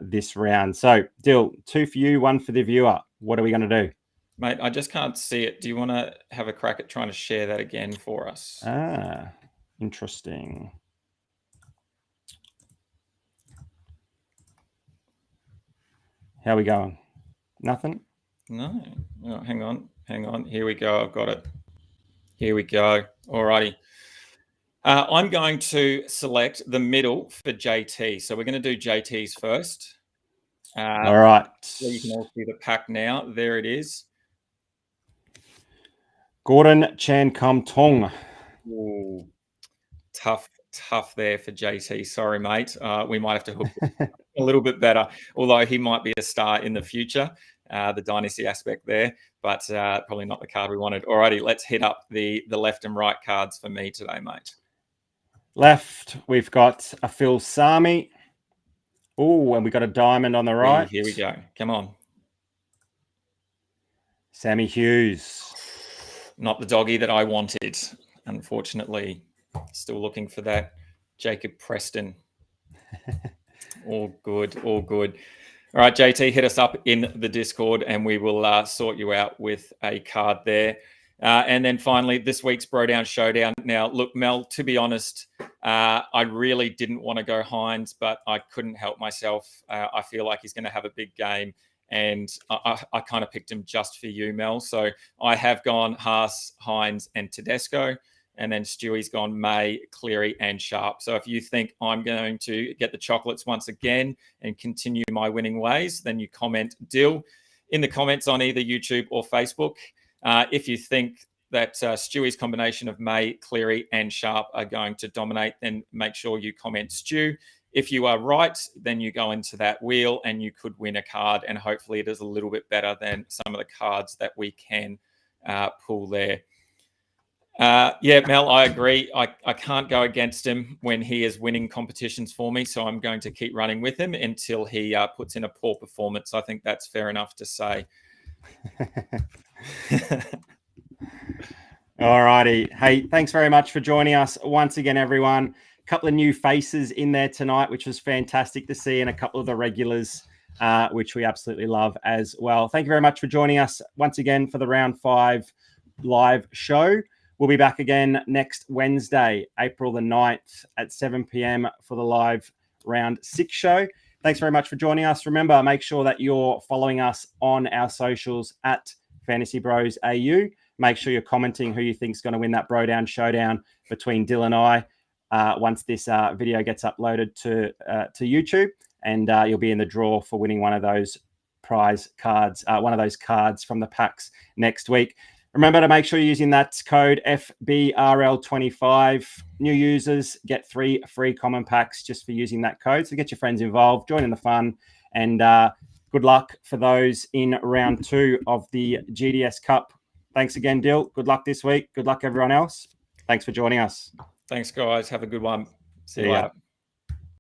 this round. So, Dill, 2 for you, 1 for the viewer. What are we going to do? Mate, I just can't see it. Do you want to have a crack at trying to share that again for us? Interesting. How are we going? Nothing? No. Oh, hang on. Here we go. I've got it. Here we go. Alrighty. I'm going to select the middle for JT. So we're going to do JT's first. All right. You can all see the pack now. There it is. Gordon Chan Kum Tong. Ooh, tough there for JT. Sorry, mate. We might have to hook a little bit better, although he might be a star in the future. The dynasty aspect there, but probably not the card we wanted. Alrighty, let's hit up the left and right cards for me today, mate. Left, we've got a Phil Sami. Oh, and we got a diamond on the right. Here we go. Come on. Sammy Hughes. Not the doggy that I wanted, unfortunately. Still looking for that. Jacob Preston. All good. All right, JT, hit us up in the Discord and we will sort you out with a card there. And then finally, this week's Bro Down Showdown. Now, look, Mel, to be honest, I really didn't want to go Hines, but I couldn't help myself. I feel like he's going to have a big game. And I kind of picked him just for you, Mel. So I have gone Haas, Hines, and Tedesco. And then Stewie's gone May, Cleary, and Sharp. So if you think I'm going to get the chocolates once again and continue my winning ways, then you comment Dill in the comments on either YouTube or Facebook. If you think that Stewie's combination of May, Cleary, and Sharp are going to dominate, then make sure you comment Stew. If you are right, then you go into that wheel and you could win a card, and hopefully it is a little bit better than some of the cards that we can pull there. Yeah, Mel, I agree. I can't go against him when he is winning competitions for me, so I'm going to keep running with him until he puts in a poor performance. I think that's fair enough to say. All righty. Hey, thanks very much for joining us once again, everyone. A couple of new faces in there tonight, which was fantastic to see, and a couple of the regulars, which we absolutely love as well. Thank you very much for joining us once again for the Round 5 live show. We'll be back again next Wednesday, April the 9th at 7 p.m. for the live Round 6 show. Thanks very much for joining us. Remember, make sure that you're following us on our socials at FantasyBros AU. Make sure you're commenting who you think is going to win that Bro Down Showdown between Dill and I once this video gets uploaded to YouTube. And you'll be in the draw for winning one of those prize cards, one of those cards from the packs next week. Remember to make sure you're using that code FBRL25. New users get 3 free common packs just for using that code. So get your friends involved, join in the fun, and good luck for those in round 2 of the GDS Cup. Thanks again, Dill. Good luck this week. Good luck, everyone else. Thanks for joining us. Thanks, guys. Have a good one. See ya.